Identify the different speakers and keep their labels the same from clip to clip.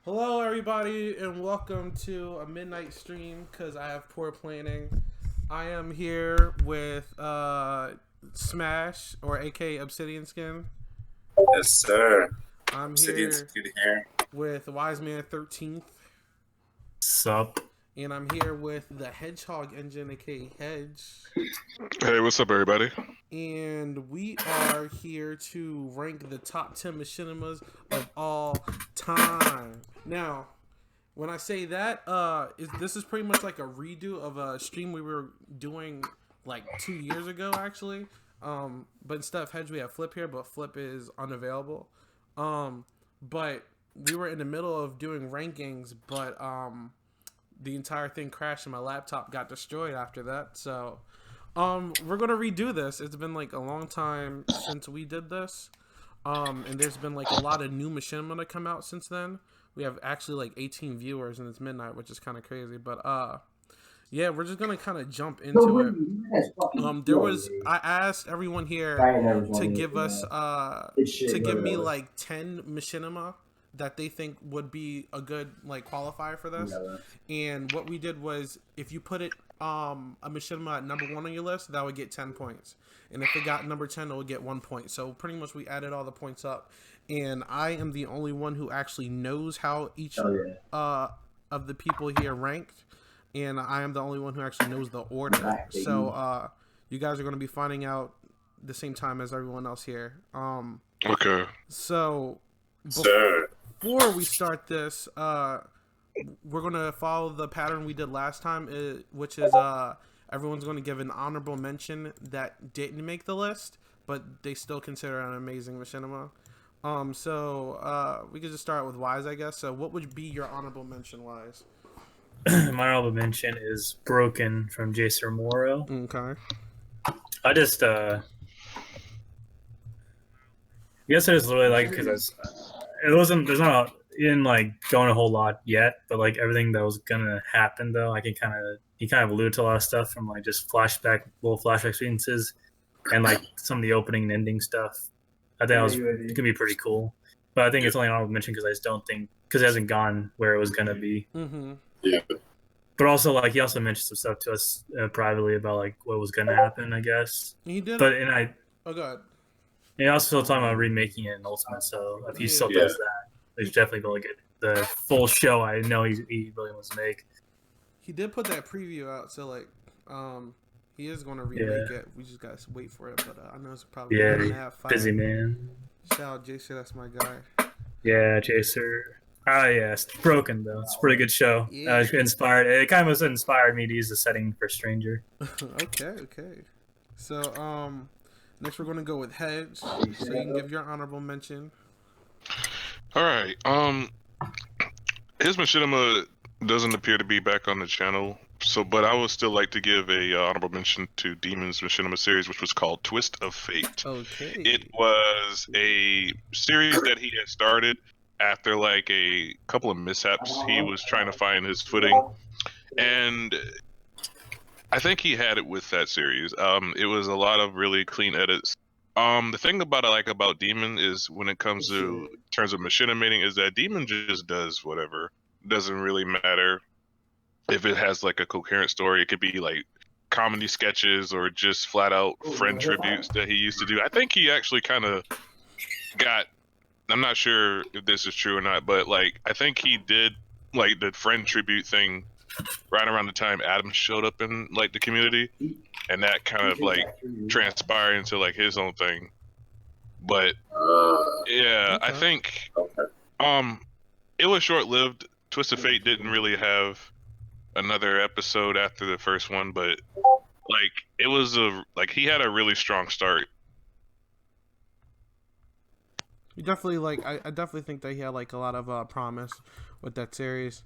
Speaker 1: Hello, everybody, and welcome to a midnight stream because I have poor planning. I am here with Smash, or aka ObsidianSkin.
Speaker 2: Yes, sir.
Speaker 1: I'm
Speaker 2: Obsidian's
Speaker 1: here
Speaker 2: good here.
Speaker 1: with Wisemanthe13th,
Speaker 3: Sup?
Speaker 1: and I'm here with TheHedgeHogEngine, aka Hedge.
Speaker 4: Hey, what's up, everybody?
Speaker 1: And we are here to rank the top 10 machinimas of all time. Now, when I say that, this is pretty much like a redo of a stream we were doing like 2 years ago, actually. But instead of Hedge, we have Flip here, but Flip is unavailable. But we were in the middle of doing rankings, but the entire thing crashed and my laptop got destroyed after that. So we're gonna redo this. It's been like a long time since we did this. And there's been like a lot of new machinima to come out since then. We have actually like 18 viewers and it's midnight, which is kind of crazy. But yeah, we're just gonna kind of jump into it. I asked everyone here to give us to give me like 10 machinima that they think would be a good like qualifier for this. And what we did was, if you put it a machinima at number 1 on your list, that would get 10 points, and if it got number 10, it would get 1 point. So pretty much we added all the points up, and I am the only one who actually knows how each of the people here ranked, and I am the only one who actually knows the order. So you guys are going to be finding out the same time as everyone else here.
Speaker 4: Okay.
Speaker 1: So
Speaker 2: Sir.
Speaker 1: before we start this, we're going to follow the pattern we did last time, which is everyone's going to give an honorable mention that didn't make the list, but they still consider it an amazing machinima. So we could just start with Wise, I guess. So what would be your honorable mention, Wise?
Speaker 3: My honorable mention is Broken from Jason Moro.
Speaker 1: Okay.
Speaker 3: I just, I guess I just really like it because it didn't like go on a whole lot yet, but like everything that was gonna happen though, he kind of alluded to a lot of stuff from like just little flashback experiences, and like some of the opening and ending stuff. I think it could be pretty cool, but I think it's only an honorable mention because I just don't think, because it hasn't gone where it was gonna be.
Speaker 1: Mm-hmm.
Speaker 2: Yeah.
Speaker 3: But also, like, he also mentioned some stuff to us privately about like what was gonna happen, I guess.
Speaker 1: He did.
Speaker 3: Oh
Speaker 1: god.
Speaker 3: He also still talking about remaking it in Ultimate, so if he still does that, he's definitely going to get the full show. I know he really wants to make.
Speaker 1: He did put that preview out, so like, he is going to remake it. We just got to wait for it, but I know it's probably going to have fire.
Speaker 3: Busy man.
Speaker 1: Shout out Jacer, that's my guy.
Speaker 3: Yeah, Jacer. Yeah, it's Broken though. It's a pretty good show.
Speaker 1: Yeah.
Speaker 3: Inspired. It kind of inspired me to use the setting for Stranger.
Speaker 1: Okay. So next we're going to go with Hedge. So you can give your honorable mention.
Speaker 4: All right. His machinima doesn't appear to be back on the channel, but I would still like to give a honorable mention to Demon's machinima series, which was called Twist of Fate.
Speaker 1: Okay.
Speaker 4: It was a series that he had started after like a couple of mishaps. He was trying to find his footing, and I think he had it with that series. It was a lot of really clean edits. The thing about I like about Demon is when it comes to in terms of machinimating is that Demon just does whatever. Doesn't really matter if it has like a coherent story. It could be like comedy sketches or just flat out friend tributes that he used to do. I think he actually kind of got, I'm not sure if this is true or not, but like I think he did like the friend tribute thing right around the time Adam showed up in like the community, and that kind of like transpired into like his own thing. But yeah, I think it was short-lived. Twist of Fate didn't really have another episode after the first one, but like it was he had a really strong start.
Speaker 1: You definitely I definitely think that he had like a lot of promise with that series.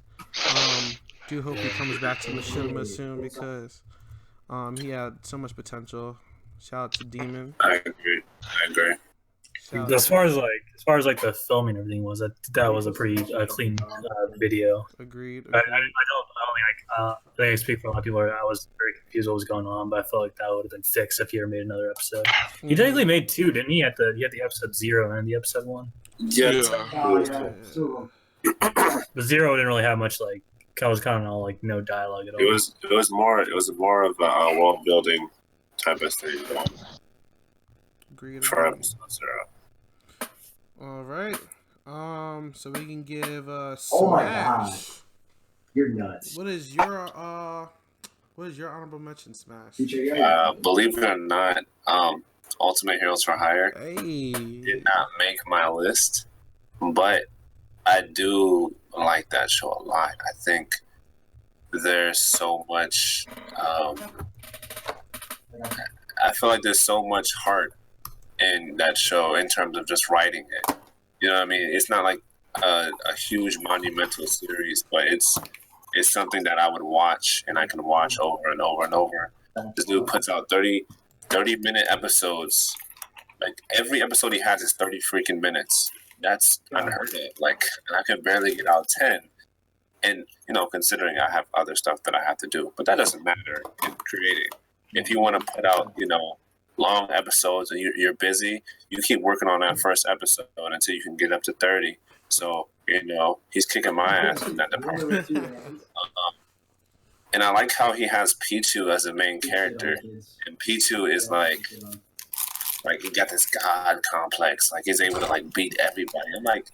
Speaker 1: Do hope he comes back to Machinima soon because he had so much potential. Shout out to Demon.
Speaker 2: I agree.
Speaker 3: As far as the filming and everything was, that was a pretty clean video.
Speaker 1: Agreed.
Speaker 3: I think I speak for a lot of people. I was very confused what was going on, but I felt like that would have been fixed if he ever made another episode. He technically made 2, didn't he? He had the episode 0 and the episode 1.
Speaker 2: Yeah.
Speaker 3: The Zero didn't really have much like. I was kind of all like no dialogue at all.
Speaker 2: It was more of a world building type of thing
Speaker 1: Agreed.
Speaker 2: for episode 0.
Speaker 1: All right. So we can give Smash.
Speaker 5: Oh my god. You're nuts.
Speaker 1: What is your honorable mention, Smash?
Speaker 2: Believe it or not, Ultimate Heroes for Hire
Speaker 1: Hey.
Speaker 2: did not make my list, but I do like that show a lot. I think there's so much. I feel like there's so much heart in that show in terms of just writing it. You know what I mean? It's not like a huge monumental series, but it's something that I would watch and I can watch over and over and over. This dude puts out 30-minute episodes. Like every episode he has is 30 freaking minutes. That's unheard of. Like I can barely get out 10. And considering I have other stuff that I have to do, but that doesn't matter in creating. If you want to put out, long episodes and you're busy, you keep working on that first episode until you can get up to 30. So, he's kicking my ass in that department. And I like how he has Pichu as the main character. And Pichu is like he got this god complex. Like he's able to like beat everybody. I'm like,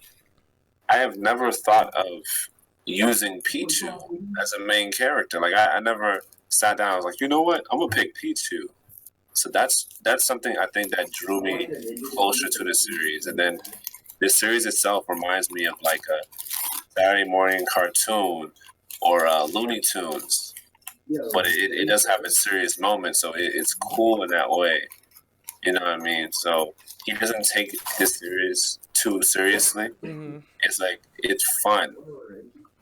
Speaker 2: I have never thought of using Pichu as a main character. Like I never sat down. I was like, you know what? I'm gonna pick Pichu. So that's something I think that drew me closer to the series. And then the series itself reminds me of like a Saturday morning cartoon or Looney Tunes, but it does have its serious moments, so it's cool in that way. You know what I mean? So he doesn't take his series too seriously.
Speaker 1: Mm-hmm.
Speaker 2: It's like it's fun.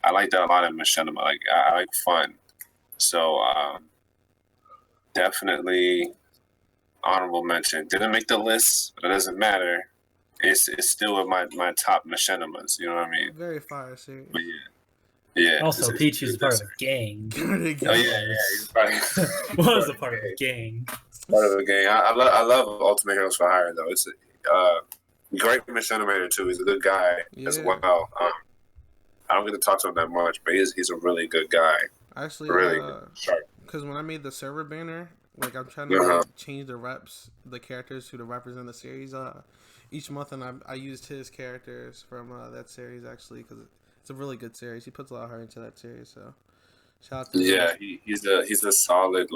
Speaker 2: I like that a lot in Machinima. Like I like fun. So definitely honorable mention. Didn't make the list, but it doesn't matter. It's still in my top Machinimas. You know what I mean?
Speaker 1: Very fire series.
Speaker 2: But yeah.
Speaker 3: Also, Pichu's part of a gang.
Speaker 2: Oh yeah. He's probably
Speaker 3: Was a part of a gang.
Speaker 2: part of the gang. I love Ultimate Heroes for Hire though. It's a great Machinima too. He's a good guy as well. I don't get to talk to him that much, but he's a really good guy.
Speaker 1: Actually,
Speaker 2: Really sharp.
Speaker 1: because when I made the server banner, like I'm trying to change the characters to represent the series. Each month, and I used his characters from that series actually because it's a really good series. He puts a lot of heart into that series. So shout out to him.
Speaker 2: He's a solid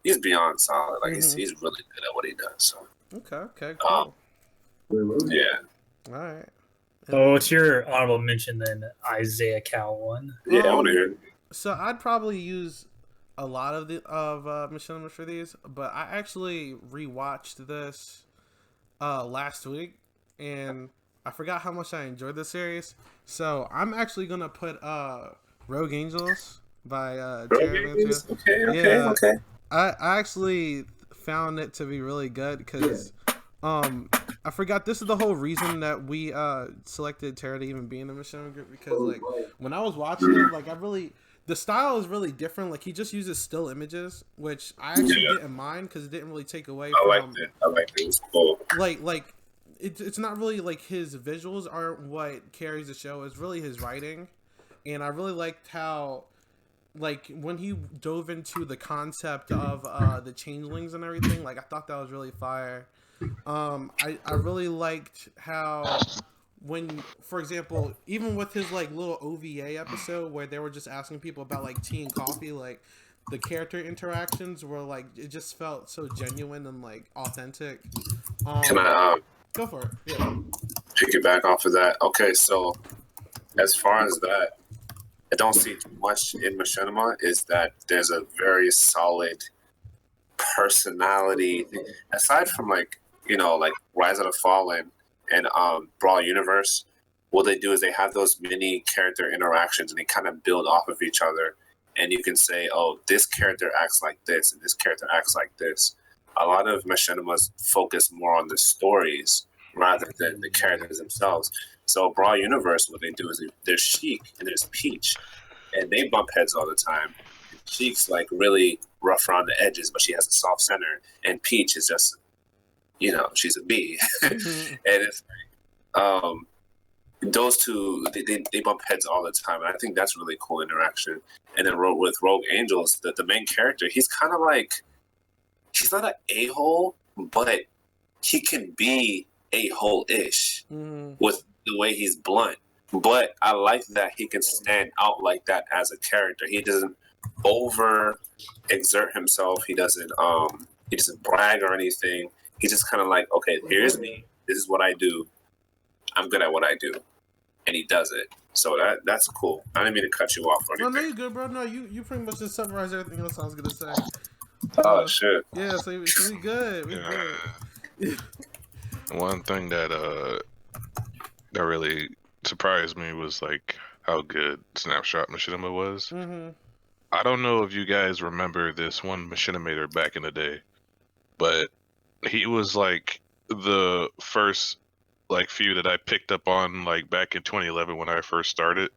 Speaker 2: he's beyond solid. Like he's really good at what he does. So
Speaker 1: Okay, cool.
Speaker 2: Yeah.
Speaker 1: All right.
Speaker 3: Oh, what's your honorable mention then? Isaiah Cal one.
Speaker 2: Yeah, I want to hear it.
Speaker 1: So I'd probably use a lot of Machinimas for these, but I actually rewatched this last week, and I forgot how much I enjoyed the series. So I'm actually gonna put Rogue Angels by
Speaker 2: Okay.
Speaker 1: I actually found it to be really good because I forgot this is the whole reason that we selected Terra to even be in the Machinima group, because like when I was watching it, like the style is really different. Like he just uses still images, which I actually didn't mind because it didn't really take away from.
Speaker 2: I liked it. It was cool.
Speaker 1: Like it's not really like his visuals aren't what carries the show. It's really his writing, and I really liked how, like when he dove into the concept of the changelings and everything. Like I thought that was really fire. I really liked how. When, for example, even with his like little OVA episode where they were just asking people about like tea and coffee, like the character interactions were like it just felt so genuine and like authentic.
Speaker 2: Can I
Speaker 1: Go for it. Yeah.
Speaker 2: piggyback off of that? Okay, so as far as that, I don't see much in Machinima is that there's a very solid personality aside from like Rise of the Fallen and Brawl Universe. What they do is they have those mini character interactions and they kind of build off of each other, and you can say, oh, this character acts like this and this character acts like this. A lot of Machinimas focus more on the stories rather than the characters themselves. So Brawl Universe, what they do is there's Sheik and there's Peach, and they bump heads all the time. Sheik's like really rough around the edges, but she has a soft center, and Peach is just she's a bee. And it's those two they bump heads all the time, and I think that's really cool interaction. And then with Rogue Angels, the main character, he's kind of like, he's not an a-hole, but he can be a-hole-ish with the way he's blunt. But I like that he can stand out like that as a character. He doesn't over exert himself. He doesn't brag or anything. He's just kind of like, okay, here's me. This is what I do. I'm good at what I do, and he does it. So that's cool. I didn't mean to cut you off or anything.
Speaker 1: No, you're good, bro. No, you pretty much just summarized everything else I was gonna say.
Speaker 2: Oh shit.
Speaker 1: Yeah, so we good. We good.
Speaker 4: One thing that really surprised me was like how good Snapshot Machinima was. I don't know if you guys remember this one Machinimator back in the day, but he was like the first like few that I picked up on like back in 2011 when I first started.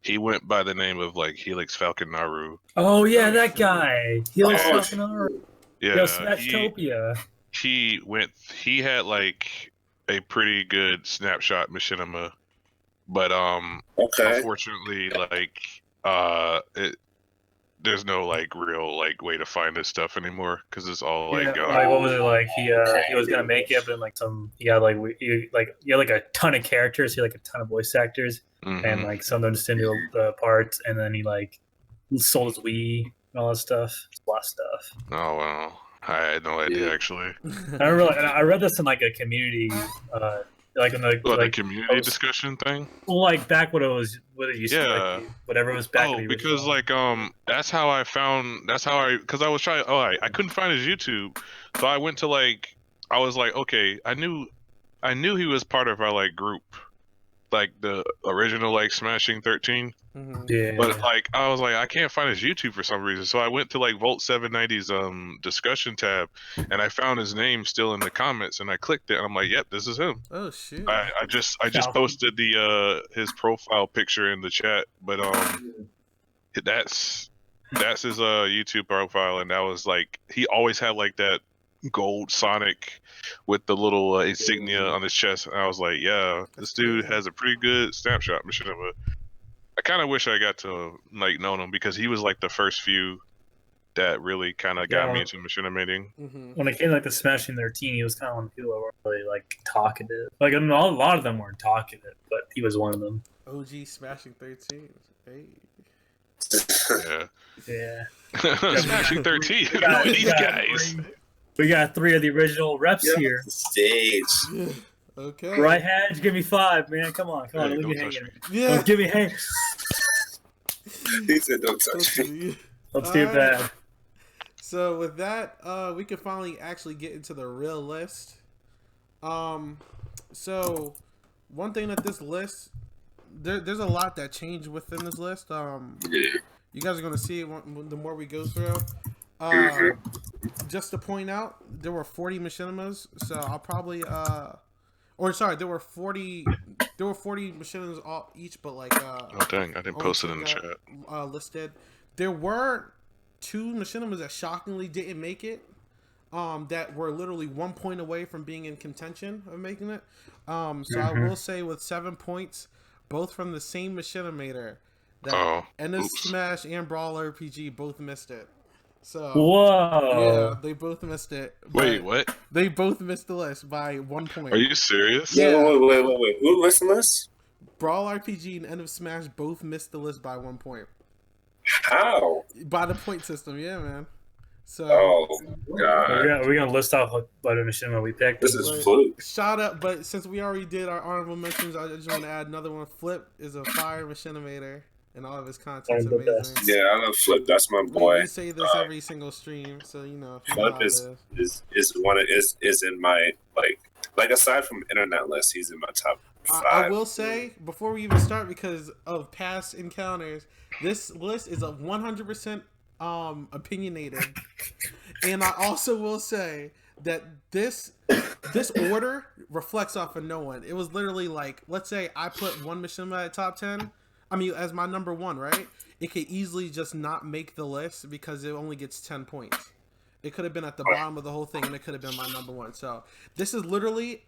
Speaker 4: He went by the name of like Helix Falcon Naru.
Speaker 3: Oh yeah, that guy. Helix Falcon Naru.
Speaker 4: Yeah,
Speaker 3: Smashtopia.
Speaker 4: He had like a pretty good Snapshot Machinima, but unfortunately, like there's no like real like way to find this stuff anymore because it's all like gone.
Speaker 3: Like what was it like? He was gonna make it, but like he had like a ton of characters. He had like a ton of voice actors, and like some of them just didn't do the parts. And then he like sold his Wii and all that stuff. A lot of stuff.
Speaker 4: Oh wow, I had no idea actually.
Speaker 3: I read this in like a community. Like in the
Speaker 4: community discussion thing.
Speaker 3: Well, like back what it used to like, whatever was back.
Speaker 4: Oh, because like that's how I because I was trying. I couldn't find his YouTube, so I went to I was like, okay, I knew he was part of our like group, like the original like Smashing13.
Speaker 3: Yeah.
Speaker 4: But like I was like, I can't find his YouTube for some reason, so I went to like Volt 790's discussion tab, and I found his name still in the comments, and I clicked it, and I'm like, yep, this is him.
Speaker 1: Oh shit!
Speaker 4: I just posted the his profile picture in the chat, but that's his YouTube profile, and that was like he always had like that gold Sonic with the little insignia on his chest, and I was like, yeah, this dude has a pretty good Snapshot Machinima. I kind of wish I got to like know him because he was like the first few that really kind of got me into machinimating.
Speaker 3: When it came to like the Smashing13, he was kind of one of the people that were really like talkative. Like I mean, a lot of them weren't talkative, but he was one of them.
Speaker 1: OG Smashing13. Hey.
Speaker 3: Yeah.
Speaker 4: Smashing13. Who are these guys?
Speaker 3: We got 3 of the original reps here.
Speaker 2: Stage.
Speaker 1: Okay.
Speaker 3: Right, Hedge, give me 5, man. Come on,
Speaker 4: Hey,
Speaker 3: leave me
Speaker 4: don't touch
Speaker 3: hanging.
Speaker 4: me.
Speaker 1: Yeah.
Speaker 3: Give me hang.
Speaker 2: He said, "Don't touch me."
Speaker 3: Let's do bad.
Speaker 1: So with that, we can finally actually get into the real list. So one thing that this list, there's a lot that changed within this list. You guys are gonna see it the more we go through. Just to point out, there were 40 machinimas, so I'll probably there were 40 machinimas all each, but like
Speaker 4: oh dang, I didn't post it in the chat.
Speaker 1: Listed. There were 2 machinimas that shockingly didn't make it. That were literally 1 point away from being in contention of making it. So I will say with 7 points, both from the same machinimator, that End of Smash and Brawl RPG both missed it. So
Speaker 3: whoa,
Speaker 1: yeah, they both missed it.
Speaker 4: Wait, what?
Speaker 1: They both missed the list by 1 point.
Speaker 4: Are you serious?
Speaker 2: Yeah. Wait. Who missed the list?
Speaker 1: Brawl RPG and End of Smash both missed the list by 1 point.
Speaker 2: How?
Speaker 1: By the point system, yeah, man. So
Speaker 2: God.
Speaker 3: We're gonna list off what machinima we picked.
Speaker 2: This is fluke.
Speaker 1: Shout out, but since we already did our honorable mentions, I just want to add another one. Flip is a fire machinimator, and all of his content's amazing.
Speaker 2: Yeah, I love Flip. That's my boy.
Speaker 1: We say this every single stream, so you know.
Speaker 2: Flip is in my like aside from internet list, he's in my top 5.
Speaker 1: I will say before we even start, because of past encounters, this list is a 100% opinionated, and I also will say that this order reflects off of no one. It was literally like, let's say I put one machinima at top 10. I mean, as my number 1, right? It could easily just not make the list because it only gets 10 points. It could have been at the bottom of the whole thing, and it could have been my number 1. So this is literally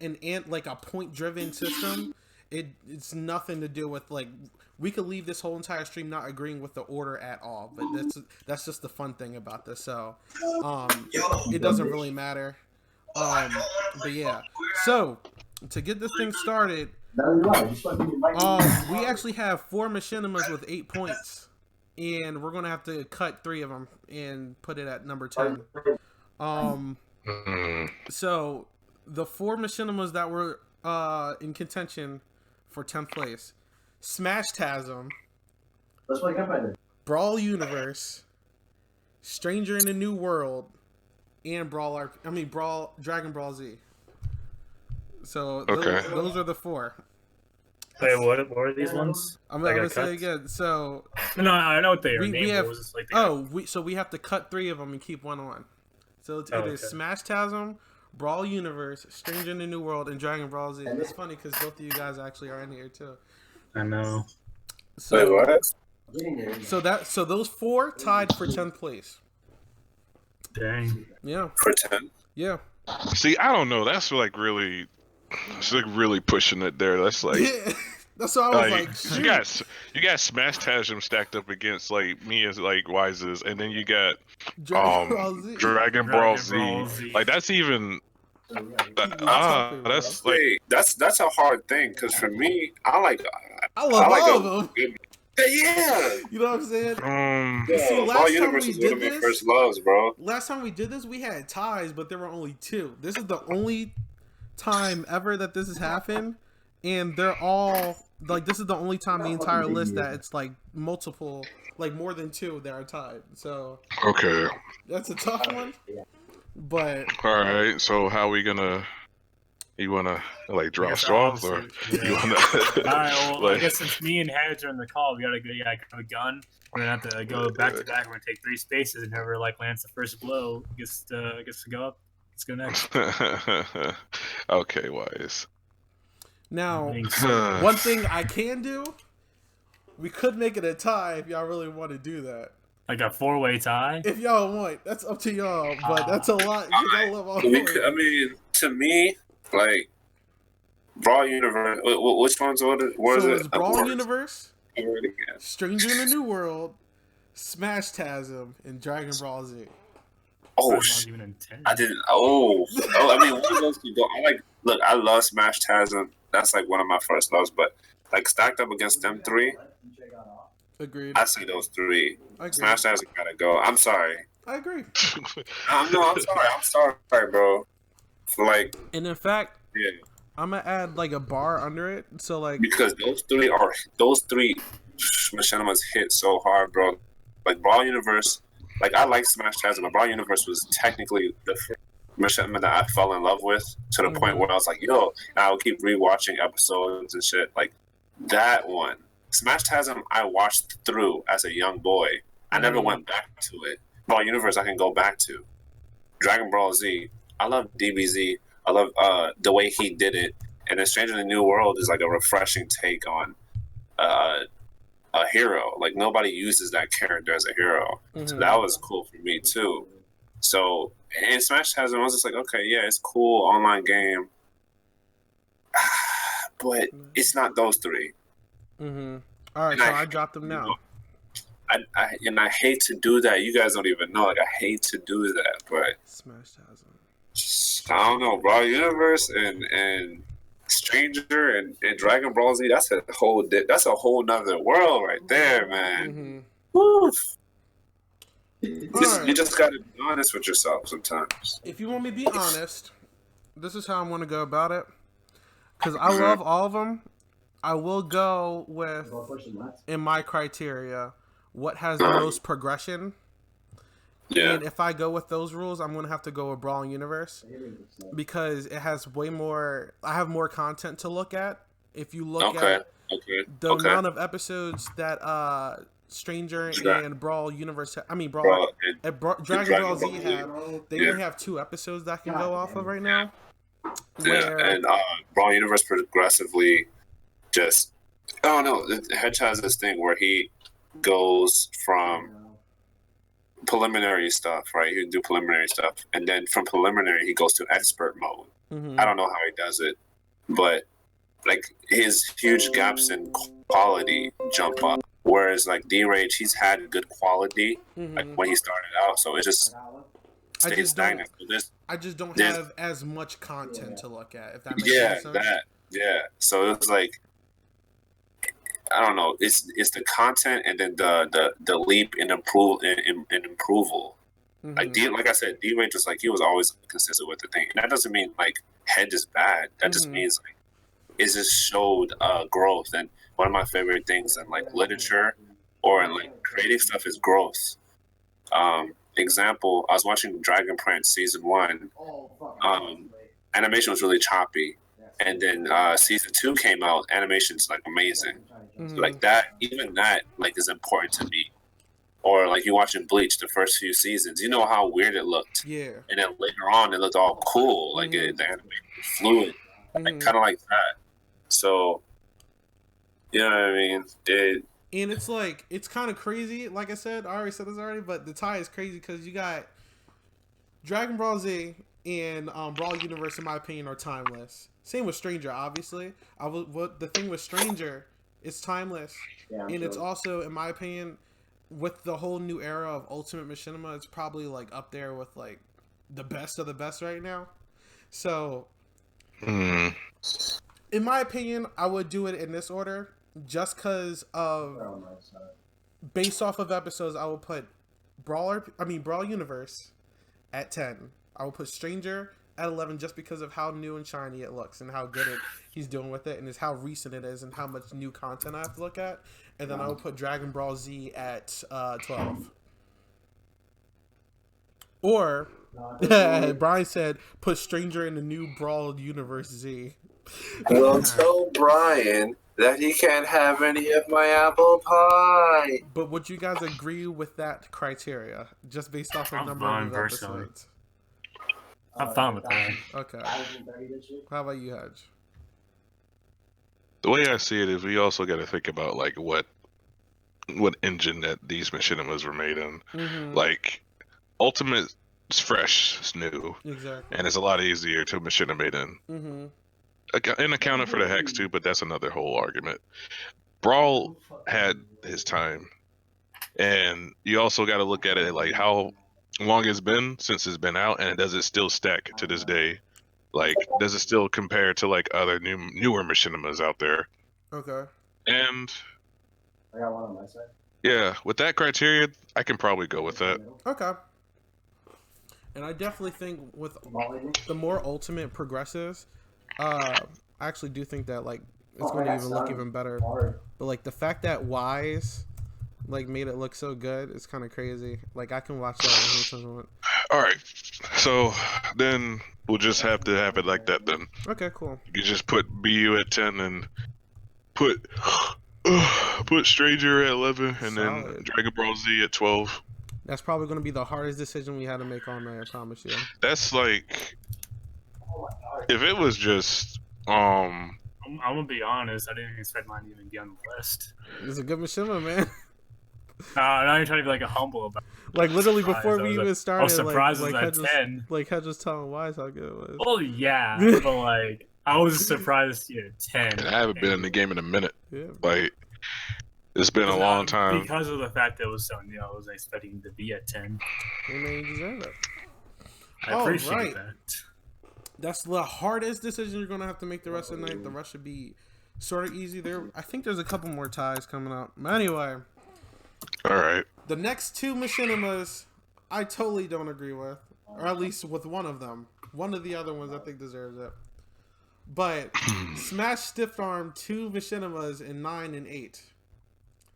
Speaker 1: like a point-driven system, It's nothing to do with like we could leave this whole entire stream not agreeing with the order at all, but that's just the fun thing about this. So it doesn't really matter. But yeah. So to get this thing started, we actually have 4 Machinimas with 8 points, and we're gonna have to cut 3 of them and put it at number 10. So the 4 Machinimas that were in contention for 10th place: Smashtasm, Brawl Universe, Stranger in a New World, and Dragon Ball Z. So those are the 4.
Speaker 3: Wait, what are these ones?
Speaker 1: I'm gonna say again. So
Speaker 3: no, I know what they are.
Speaker 1: We have,
Speaker 3: like
Speaker 1: so we have to cut 3 of them and keep 1 on. So it's either Smashtasm, Brawl Universe, Stranger in the New World, and Dragon Ball Z. And it's funny because both of you guys actually are in here too.
Speaker 3: I know.
Speaker 2: So what?
Speaker 1: So those 4 tied for 10th place.
Speaker 3: Dang.
Speaker 1: Yeah.
Speaker 2: For 10.
Speaker 1: Yeah.
Speaker 4: See, I don't know. That's like really, it's like really pushing it there. That's like,
Speaker 1: yeah. That's what I was like. Shoot.
Speaker 4: You got Smashtasm stacked up against like me as like Wises, and then you got Dragon Ball Z. Like that's even. That's like
Speaker 2: that's a hard thing because for me, I
Speaker 1: love all of them.
Speaker 2: Yeah,
Speaker 1: you know what I'm saying?
Speaker 2: See, last time we did this, first loves, bro.
Speaker 1: Last time we did this, we had ties, but there were only 2. This is the only time ever that this has happened, and they're all like this is the only time the entire list that it's like multiple, like more than 2 that are tied. So
Speaker 4: okay,
Speaker 1: that's a tough one. But
Speaker 4: all right, so how are we gonna? You wanna like draw straws or you wanna?
Speaker 3: All right, well, like, I guess since me and Hedge are in the call, we gotta grab a gun. We're gonna have to go back to back. We're gonna take 3 spaces, and whoever like lands the first blow gets to go up. Let's go next.
Speaker 4: Okay, Wise.
Speaker 1: Now, one thing I can do, we could make it a tie if y'all really want to do that.
Speaker 3: Like a 4-way tie?
Speaker 1: If y'all want, that's up to y'all. But that's a lot. I love all
Speaker 2: I mean, to me, like Brawl Universe. Which ones was it?
Speaker 1: It's Brawl Universe, Stranger in the New World, Smashtasm, and Dragon Ball Z.
Speaker 2: Oh, I didn't. I mean, one of those could go. Look, I love Smashtasm. That's like one of my first loves. But like stacked up against them 3.
Speaker 1: Agreed.
Speaker 2: I see those 3. Smashtasm gotta go. I'm sorry.
Speaker 1: I agree.
Speaker 2: I'm sorry, bro. Like,
Speaker 1: and in fact,
Speaker 2: yeah,
Speaker 1: I'm gonna add like a bar under it. So like
Speaker 2: because those three Machinimas hit so hard, bro. Like Brawl Universe, like I like Smashtasm, but Brawl Universe was technically the first Machinima that I fell in love with to the point where I was like, yo, and I would keep rewatching episodes and shit. Like that one, Smashtasm, I watched through as a young boy. I never went back to it. Brawl Universe, I can go back to. Dragon Ball Z, I love DBZ. I love the way he did it. And then Stranger in the New World is like a refreshing take on a hero. Like nobody uses that character as a hero. So that was cool for me too. So and Smashtasm, I was just like, okay, yeah, it's cool online game, but it's not those 3.
Speaker 1: All right, so I dropped them now.
Speaker 2: I hate to do that. You guys don't even know. Like I hate to do that, but
Speaker 1: Smashtasm.
Speaker 2: I don't know, Brawl Universe and Stranger and Dragon Ball Z. That's a whole nother world right there, man. You just gotta be honest with yourself sometimes.
Speaker 1: If you want me to be honest, this is how I'm gonna go about it. Because I love all of them. I will go with, in my criteria, what has the most progression. Yeah. And if I go with those rules, I'm going to have to go with Brawl Universe. Because it has way more... I have more content to look at. If you look at the amount of episodes that Stranger and Brawl Universe... Dragon Ball Z have... They only have 2 episodes that I can go off of right now.
Speaker 2: And Brawl Universe progressively just... I don't know. Hedge has this thing where he goes from preliminary stuff, right? He do preliminary stuff, and then from preliminary he goes to expert mode. I don't know how he does it, but like his huge gaps in quality jump up. Whereas like D-Rage, he's had good quality like when he started out, so it just stayed stagnant.
Speaker 1: I just don't have as much content to look at. If that makes sense.
Speaker 2: So it's like, I don't know. It's the content and then the leap in approval. Like I said, D-Rage was like, he was always consistent with the thing. And that doesn't mean like Hedge is bad. That just means like it just showed growth. And one of my favorite things in like literature or in like creative stuff is growth. Example, I was watching Dragon Prince season 1. Animation was really choppy. And then season 2 came out, animation's like amazing. So, like that, even that like is important to me. Or like you watching Bleach, the first few seasons, you know how weird it looked.
Speaker 1: Yeah.
Speaker 2: And then later on, it looked all cool, like the animation was fluid, like, kind of like that. So, you know what I mean?
Speaker 1: And it's like, it's kind of crazy. Like I said, I already said this already, but the tie is crazy because you got Dragon Ball Z and Brawl Universe, in my opinion, are timeless. Same with Stranger, obviously. The thing with Stranger, it's timeless, and it's also, in my opinion, with the whole new era of Ultimate Machinima, it's probably like up there with like the best of the best right now. So, in my opinion, I would do it in this order, just because of based off of episodes. I would put Brawl Universe at 10. I would put Stranger at 11 just because of how new and shiny it looks and how good he's doing with it, and how recent it is and how much new content I have to look at. And then I would put Dragon Ball Z at 12. Or, Brian said, put Stranger in the new Brawl Universe Z.
Speaker 2: Well, tell Brian that he can't have any of my apple pie.
Speaker 1: But would you guys agree with that criteria, just based off of number of episodes?
Speaker 3: I'm fine with that.
Speaker 1: Okay. How about you, Hedge?
Speaker 4: The way I see it is, we also got to think about like what engine that these machinimas were made in. Like Ultimate is fresh, it's new,
Speaker 1: exactly,
Speaker 4: and it's a lot easier to machinimate in. And accounted for the hex too, but that's another whole argument. Brawl had his time, and you also got to look at it like how long it's been since it's been out, and does it still stack to this day? Like, does it still compare to like other newer machinimas out there?
Speaker 1: Okay.
Speaker 4: And
Speaker 5: I got one on my side.
Speaker 4: yeah, with that criteria, I can probably go with that.
Speaker 1: Okay. And I definitely think with the more Ultimate progresses, I actually do think that like it's going to even look even better. But like the fact that Wise like made it look so good is kind of crazy. Like I can watch that.
Speaker 4: All right, so then we'll just have to have it like that then.
Speaker 1: Okay, cool.
Speaker 4: You just put BU at 10 and put Stranger at 11, and then Dragon Ball Z at 12.
Speaker 1: That's probably going to be the hardest decision we had to make all night, I promise you.
Speaker 4: That's like, if it was just
Speaker 3: I'm gonna be honest, I didn't expect mine to even be on the list.
Speaker 1: It's a good machinima, man.
Speaker 3: Now you're trying to be like a humble about it.
Speaker 1: Like literally before we even started,
Speaker 3: I was surprised
Speaker 1: like
Speaker 3: at 10.
Speaker 1: Like Hedge was telling Wise how good it was.
Speaker 3: Oh yeah, but like I was surprised to see it at 10.
Speaker 4: I haven't been in the game in a minute.
Speaker 1: Yeah.
Speaker 4: Like it's been a long time.
Speaker 3: Because of the fact that it was so new, I was expecting to be at 10.
Speaker 1: Hey man, you deserve it.
Speaker 3: I appreciate that.
Speaker 1: That's the hardest decision you're gonna have to make the rest of the night. The rest should be sort of easy. I think there's a couple more ties coming up. But anyway.
Speaker 4: All right.
Speaker 1: The next two machinimas, I totally don't agree with, or at least with one of them. One of the other ones I think deserves it. But Smash Stiff Arm 2 machinimas in 9 and 8.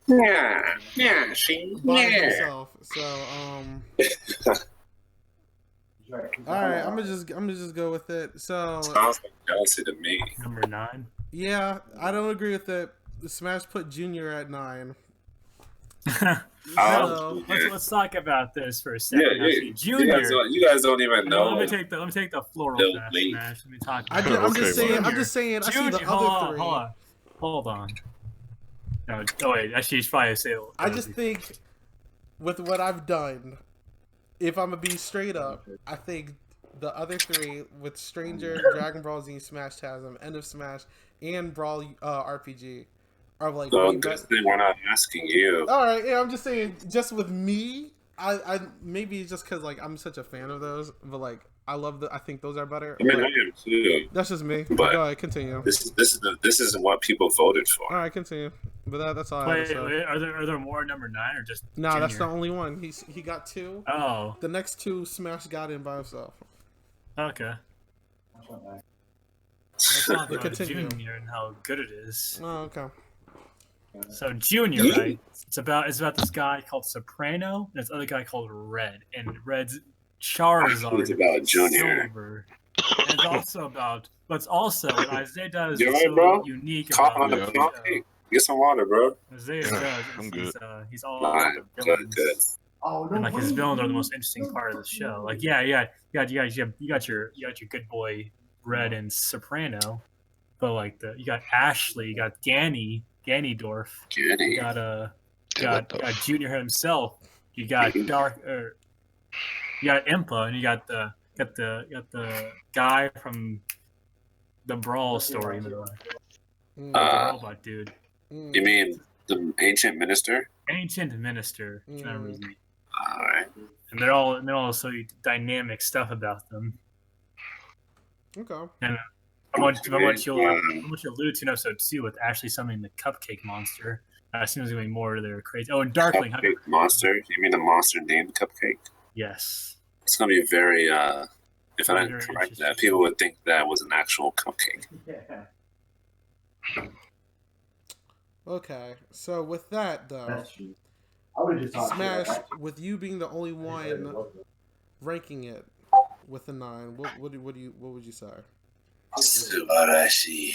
Speaker 2: Yeah, she.
Speaker 1: By himself. So all right, I'm gonna just go with it. So
Speaker 2: sounds like jealousy to me.
Speaker 3: Number 9.
Speaker 1: Yeah, I don't agree with it. Smash put Junior at 9.
Speaker 3: Let's talk about this for a second.
Speaker 2: Yeah,
Speaker 3: Junior,
Speaker 2: you guys don't even know.
Speaker 3: Let me take the floor on that, Smash. Let me talk.
Speaker 1: I'm just saying. I see the other three.
Speaker 3: Hold on. No, wait. Actually, you should probably say it.
Speaker 1: I just think with what I've done, if I'm gonna be straight up, I think the other three with Stranger, Dragon Ball Z, Smash Tasm, End of Smash, and Brawl RPG are like
Speaker 2: So
Speaker 1: way
Speaker 2: good
Speaker 1: better.
Speaker 2: thing we're not asking you.
Speaker 1: All right, yeah, I'm just saying, just with me, I maybe it's just because like I'm such a fan of those, but like I think those are better.
Speaker 2: I mean,
Speaker 1: but
Speaker 2: I am too.
Speaker 1: that's just me.
Speaker 2: But
Speaker 1: Go ahead, continue.
Speaker 2: this is what people voted for.
Speaker 1: All right, continue. But that's all I have
Speaker 3: Wait,
Speaker 1: to say.
Speaker 3: wait, are there more number 9 or just
Speaker 1: No, that's the
Speaker 3: Junior?
Speaker 1: only one. He got 2.
Speaker 3: Oh,
Speaker 1: The next 2 Smash got in by himself.
Speaker 3: okay.
Speaker 1: Let's
Speaker 3: Talk about
Speaker 1: continue.
Speaker 3: Junior and how good it is.
Speaker 1: Oh, okay.
Speaker 3: So Junior, right? It's about this guy called Soprano and this other guy called Red, and Red's Charizard
Speaker 2: It's about Junior.
Speaker 3: Silver. And it's also about, but it's also what Isaiah does
Speaker 2: You
Speaker 3: is
Speaker 2: alright,
Speaker 3: so
Speaker 2: bro?
Speaker 3: unique
Speaker 2: Cough
Speaker 3: about
Speaker 2: on
Speaker 3: the
Speaker 2: the
Speaker 3: show.
Speaker 2: coffee. Get some water, bro.
Speaker 3: Isaiah does.
Speaker 4: I'm
Speaker 3: He's all
Speaker 2: Alright,
Speaker 3: about the
Speaker 2: good,
Speaker 3: villains.
Speaker 2: good.
Speaker 5: Oh, no
Speaker 3: And like his
Speaker 5: way.
Speaker 3: villains are the most interesting part of the show. Like, yeah, you got your good boy Red and Soprano, but like you got Ashley, you got Ganondorf, you
Speaker 2: Jenny.
Speaker 3: got Junior himself, you got you got Impa, and you got the guy from the Brawl story, the robot dude,
Speaker 2: You mean the ancient minister?
Speaker 3: ancient minister. Can't remember his name.
Speaker 2: Alright.
Speaker 3: And they're all so dynamic stuff about them.
Speaker 1: Okay.
Speaker 3: And how much you'll allude to in episode 2 with Ashley summoning the cupcake monster. It seems to be more of their crazy. Oh, and Darkling.
Speaker 2: Cupcake monster? You mean the monster named Cupcake?
Speaker 3: Yes.
Speaker 2: It's gonna be very if I
Speaker 3: Very
Speaker 2: didn't correct
Speaker 3: interesting.
Speaker 2: that, people would think that was an actual cupcake.
Speaker 5: Yeah.
Speaker 1: Okay. So with that though,
Speaker 5: That's true. I would have just talked
Speaker 1: Smash,
Speaker 5: to you.
Speaker 1: with you being the only one ranking it with a 9, what would you say?
Speaker 2: Subarashi.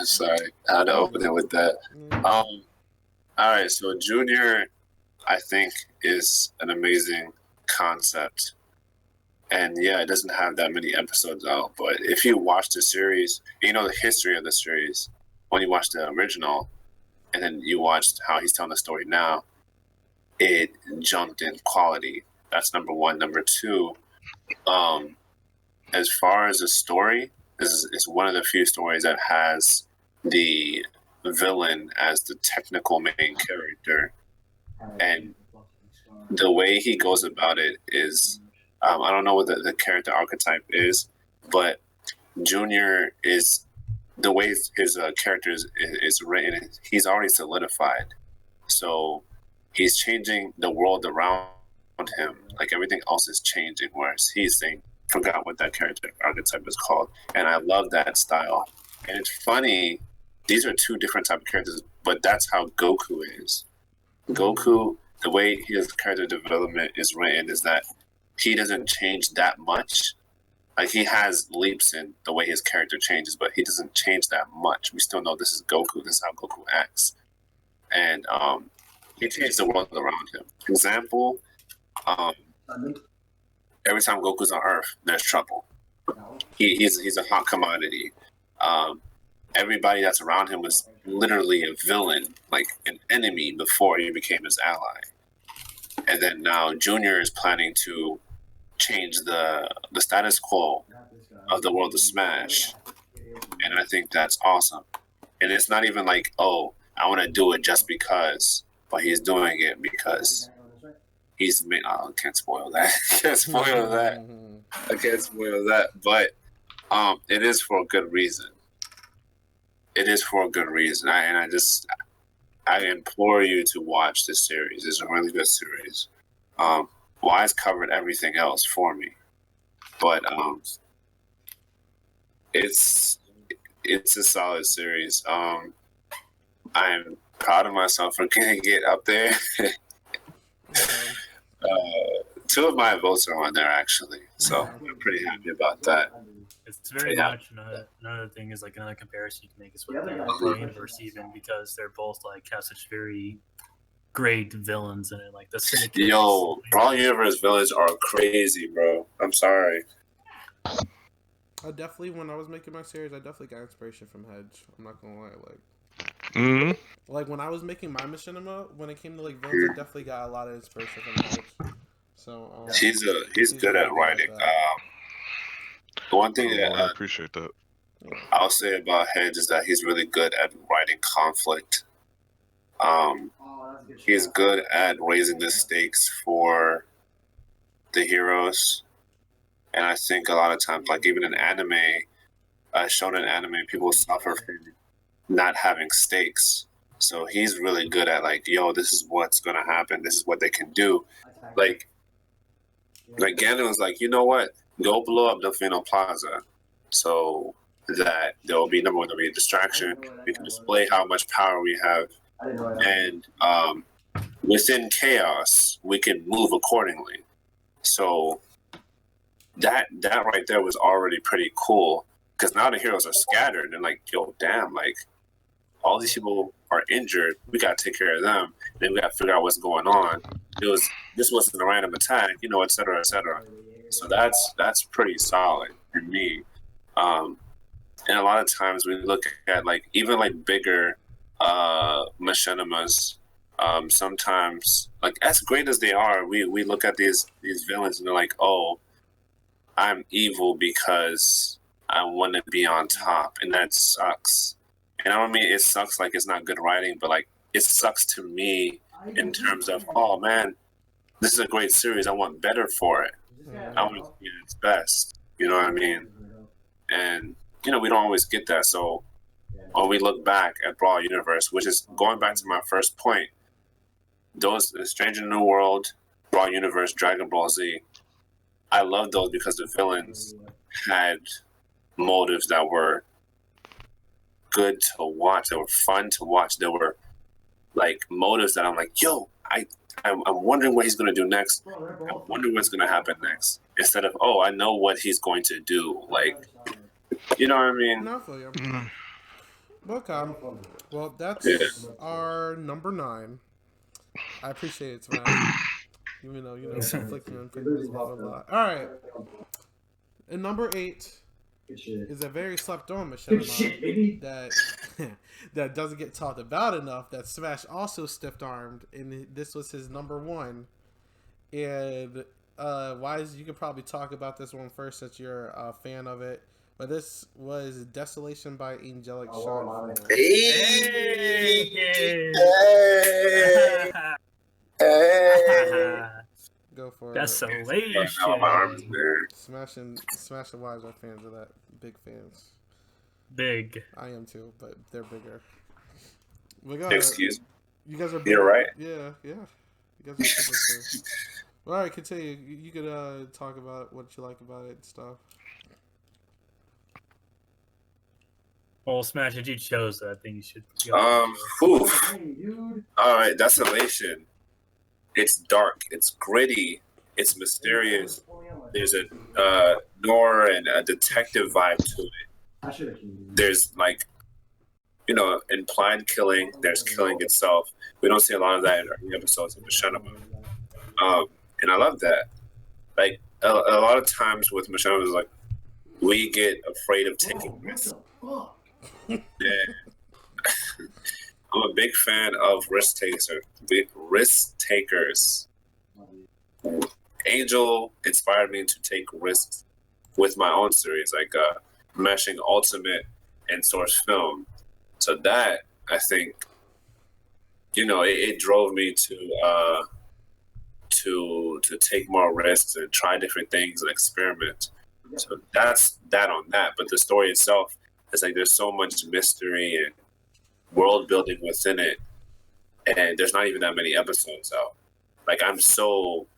Speaker 2: Sorry, I had to open it with that. Alright, so Junior, I think, is an amazing concept. And yeah, it doesn't have that many episodes out, but if you watch the series, you know the history of the series, when you watch the original, and then you watched how he's telling the story now, it jumped in quality. That's number one. Number two, as far as the story, this is one of the few stories that has the villain as the technical main character. And the way he goes about it is, I don't know what the character archetype is, but Junior is, the way his character is written, he's already solidified. So he's changing the world around him. Like everything else is changing, whereas he's saying, forgot what that character archetype is called. And I love that style. And it's funny, these are two different type of characters, but that's how Goku is. Goku, the way his character development is written is that he doesn't change that much. Like he has leaps in the way his character changes, but he doesn't change that much. We still know this is Goku. This is how Goku acts, and he changed the world around him. Example: every time Goku's on Earth, there's trouble. He's a hot commodity. Everybody that's around him was literally a villain, like an enemy, before he became his ally. And then now Junior is planning to change the status quo of the world of Smash. And I think that's awesome. And it's not even like, oh, I want to do it just because, but he's doing it because he's made. Oh, I can't spoil that. I can't spoil that. I can't spoil that. But it is for a good reason. It is for a good reason. I implore you to watch this series. It's a really good series. Wise covered everything else for me, but it's a solid series. I'm proud of myself for getting it up there. Two of my votes are on there actually, so I'm pretty happy about that.
Speaker 3: It's very much another thing is like another comparison you can make is with the Brawl universe, even because they're both like have such very great villains in it. Like the Syndicate.
Speaker 2: Yo, Brawl Universe villains are crazy, bro. I'm sorry.
Speaker 1: I definitely, when I was making my series, I definitely got inspiration from Hedge. I'm not gonna lie, like when I was making my machinima, when it came to like villains, I definitely got a lot of inspiration from Hedge. So
Speaker 2: he's good at writing. The one thing that
Speaker 4: I appreciate that.
Speaker 2: I'll say about Hedge is that he's really good at writing conflict. He's good at raising the stakes for the heroes, and I think a lot of times, like even in anime, shown in anime, people suffer from not having stakes. So he's really good at like, yo, this is what's gonna happen. This is what they can do. Like Ganon was like, you know what? Go blow up Delfino Plaza, so that there'll be number one, there'll be a distraction. We can display how much power we have, and within chaos, we can move accordingly. So that right there was already pretty cool, because now the heroes are scattered and like, yo, damn, like all these people are injured. We gotta take care of them. Then we gotta figure out what's going on. This wasn't a random attack, you know, et cetera, et cetera. So that's pretty solid for me. And a lot of times we look at like even like bigger machinimas. Sometimes, like as great as they are, we look at these villains and they're like, oh, I'm evil because I want to be on top, and that sucks. And I don't mean it sucks like it's not good writing, but like it sucks to me in terms of, oh man, this is a great series. I want better for it. I want it to be its best. You know what I mean? And you know, we don't always get that. So when we look back at Brawl Universe, which is going back to my first point, those Strange in the New World, Brawl Universe, Dragon Ball Z, I love those because the villains had motives that were good to watch. They were fun to watch. There were like motives that I'm like, yo, I'm wondering what he's going to do next. I'm wondering what's going to happen next. Instead of, oh, I know what he's going to do. Like, you know what I mean?
Speaker 1: No, I feel you. Okay. Well, that's our number 9. I appreciate it, man. Even though, you know, conflicting on fingers, blah, blah, blah. Alright. And number 8 is a very slept-on machinima that doesn't get talked about enough, that Smash also stiff-armed, and this was his number 1. And Wise, you could probably talk about this one first since you're a fan of it. But this was Desolation by Angelic Shine.
Speaker 2: Hey!
Speaker 1: Go for it.
Speaker 3: Desolation.
Speaker 1: Smash and Wise are fans of that. Big fans.
Speaker 3: Big.
Speaker 1: I am too, but they're bigger.
Speaker 2: Excuse me.
Speaker 1: You guys are big.
Speaker 2: You're right.
Speaker 1: Yeah. You guys are super big. All right, continue. You could talk about what you like about it and stuff.
Speaker 3: Well, Smash, if you chose that, I think you should.
Speaker 2: All right, Desolation. It's dark. It's gritty. It's mysterious. There's a noir and a detective vibe to it. There's like, you know, implied killing. There's killing itself. We don't see a lot of that in early episodes of Machinima. And I love that. Like a lot of times with Machinima, like we get afraid of taking risks. Yeah. I'm a big fan of risk takers. Angel inspired me to take risks with my own series, like meshing Ultimate and Source Film. So that, I think, you know, it drove me to take more risks and try different things and experiment. So that's that on that. But the story itself, it's like there's so much mystery and world building within it, and there's not even that many episodes out. Like I'm so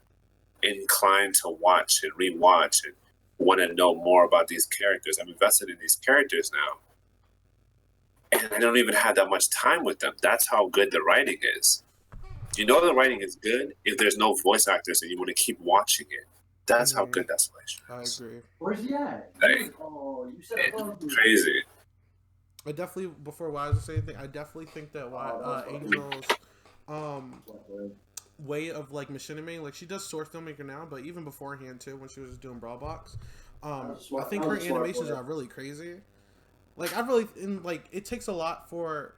Speaker 2: inclined to watch and rewatch and want to know more about these characters. I'm invested in these characters now, and I don't even have that much time with them. That's how good the writing is. You know the writing is good if there's no voice actors and you want to keep watching it. That's how good Desolation is.
Speaker 1: I agree.
Speaker 5: Where's he at?
Speaker 2: Like,
Speaker 5: You said
Speaker 2: it's crazy.
Speaker 1: I definitely, before Wise say anything, I definitely think that Angel's way of like machinima, like she does source filmmaker now, but even beforehand too, when she was doing Brawl Box, I think her animations are really crazy. Like it takes a lot for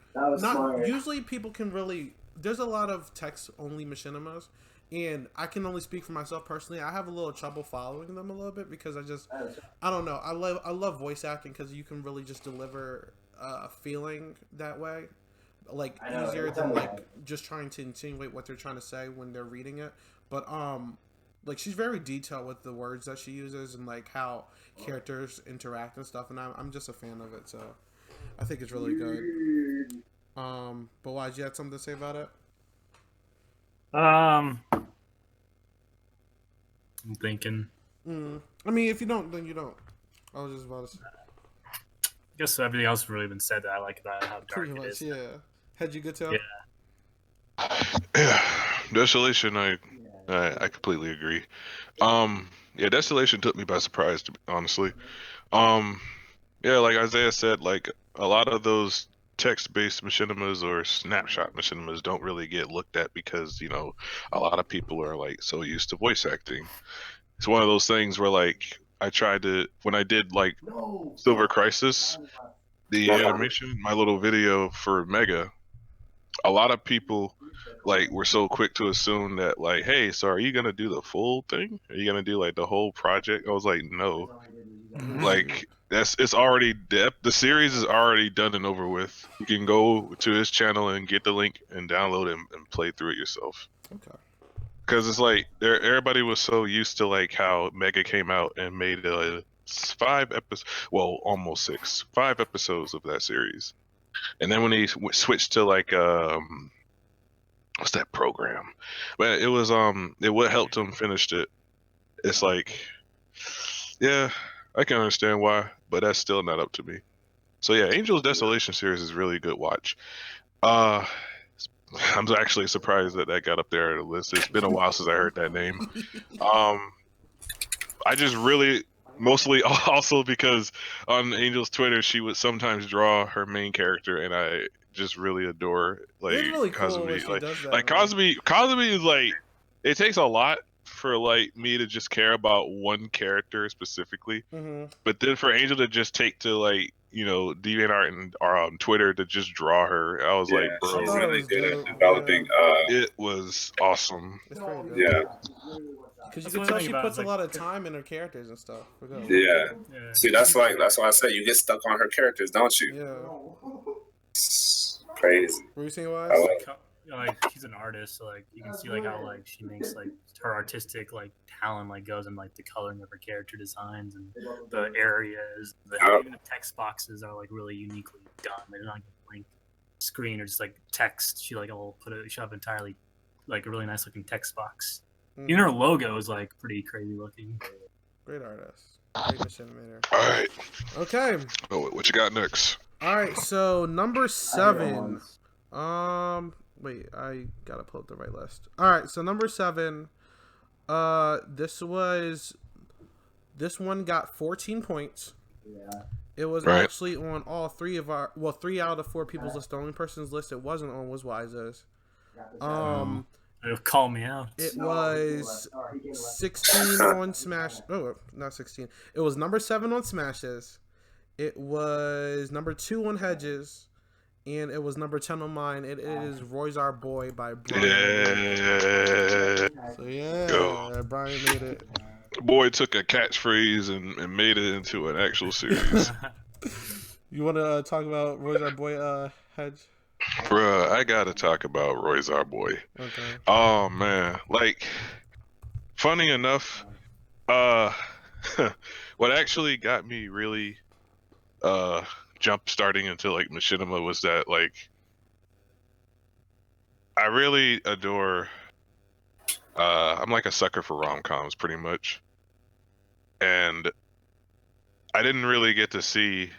Speaker 1: usually people can really. There's a lot of text only machinimas, And I can only speak for myself personally. I have a little trouble following them a little bit because I don't know. I love voice acting because you can really just deliver feeling that way, like easier than like just trying to insinuate what they're trying to say when they're reading it. But like she's very detailed with the words that she uses and like how characters interact and stuff. And I'm just a fan of it, so I think it's really good. But why, did you have something to say about it?
Speaker 3: I'm thinking.
Speaker 1: I mean, if you don't, then you don't. I was just about to say.
Speaker 3: I guess everything else has really been said that I like about how dark
Speaker 1: Pretty
Speaker 3: it
Speaker 1: much,
Speaker 3: is.
Speaker 1: yeah. Had you good tell?
Speaker 3: Yeah.
Speaker 4: Yeah, Desolation. I completely agree. Yeah, Desolation took me by surprise, honestly. Yeah, like Isaiah said, like a lot of those text-based machinimas or snapshot machinimas don't really get looked at because a lot of people are like so used to voice acting. It's one of those things where like I tried to when I did like Silver Crisis, the animation, my little video for Mega. A lot of people like were so quick to assume that like, hey, so are you gonna do the full thing? Are you gonna do like the whole project? I was like, no. Like it's already the series is already done and over with. You can go to his channel and get the link and download it and play through it yourself.
Speaker 1: Okay.
Speaker 4: Because it's like everybody was so used to like how Mega came out and made 5 episodes, well, almost 6, 5 episodes of that series, and then when he switched to like what's that program? But it was it would helped him finish it. It's like, yeah, I can understand why, but that's still not up to me. So yeah, Angel's Desolation series is really a good watch. I'm actually surprised that got up there on the list. It's been a while since I heard that name. I just really mostly also because on Angel's Twitter she would sometimes draw her main character and I just really adore like
Speaker 1: It's really cool
Speaker 4: Cosme.
Speaker 1: when she does that.
Speaker 4: Like
Speaker 1: man.
Speaker 4: Cosme is like, it takes a lot for like me to just care about one character specifically, but then for Angel to just take to like DeviantArt and on Twitter to just draw her, I was like, bro,
Speaker 2: she's
Speaker 1: thought it
Speaker 2: really
Speaker 1: was
Speaker 2: good
Speaker 1: dope,
Speaker 2: at developing.
Speaker 4: it was awesome.
Speaker 1: It's pretty dope.
Speaker 2: Yeah,
Speaker 1: Because you
Speaker 3: That's
Speaker 1: can
Speaker 3: one
Speaker 1: tell
Speaker 3: thing
Speaker 1: she
Speaker 3: about
Speaker 1: puts
Speaker 3: it,
Speaker 1: a
Speaker 3: like-
Speaker 1: lot of time in her characters and stuff. For real.
Speaker 2: yeah.
Speaker 3: Yeah.
Speaker 2: See, that's why I said you get stuck on her characters, don't you?
Speaker 1: Yeah.
Speaker 2: It's crazy.
Speaker 1: Were you saying
Speaker 2: I
Speaker 1: why?
Speaker 2: like
Speaker 3: Like she's an artist, so like you can see like how like she makes like her artistic like talent like goes in like the coloring of her character designs and the areas, even the text boxes are like really uniquely done. They're not like a blank screen or just like text. She like will put it. She'll have entirely like a really nice looking text box. Even her logo is like pretty crazy looking.
Speaker 1: Great artist. Great machinimator.
Speaker 4: All right,
Speaker 1: Okay.
Speaker 4: oh, what you got next?
Speaker 1: All right. So number 7. Wait, I gotta pull up the right list. All right. So number 7. This one got 14 points. It was actually on all 3 of our 3 out of 4 people's list. The only person's list it wasn't on was Wise's.
Speaker 3: It'll call me out.
Speaker 1: It was 16 on Smash. Oh, not 16. It was number 7 on Smashes. It was number 2 on Hedges. And it was number 10 on mine. It is Roy's Our Boy by Brian.
Speaker 4: Yeah.
Speaker 1: So yeah,
Speaker 4: Go.
Speaker 1: Brian made it.
Speaker 4: Boy took a catchphrase and made it into an actual series.
Speaker 1: You want to talk about Roy's Our Boy, Hedge?
Speaker 4: Bruh, I gotta talk about Roy's Our Boy.
Speaker 1: Okay.
Speaker 4: Oh man, like, funny enough, what actually got me really jump starting into like Machinima was that like I really adore I'm like a sucker for rom-coms pretty much, and I didn't really get to see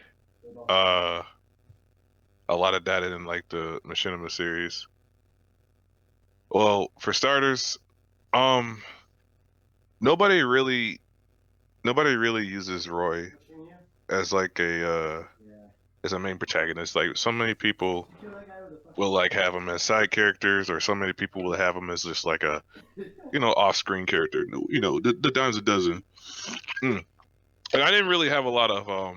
Speaker 4: a lot of that in like the Machinima series. Well, for starters, nobody really uses Roy as like as a main protagonist. Like so many people will like have him as side characters, or so many people will have him as just like a off-screen character. The dimes a dozen. And I didn't really have a lot of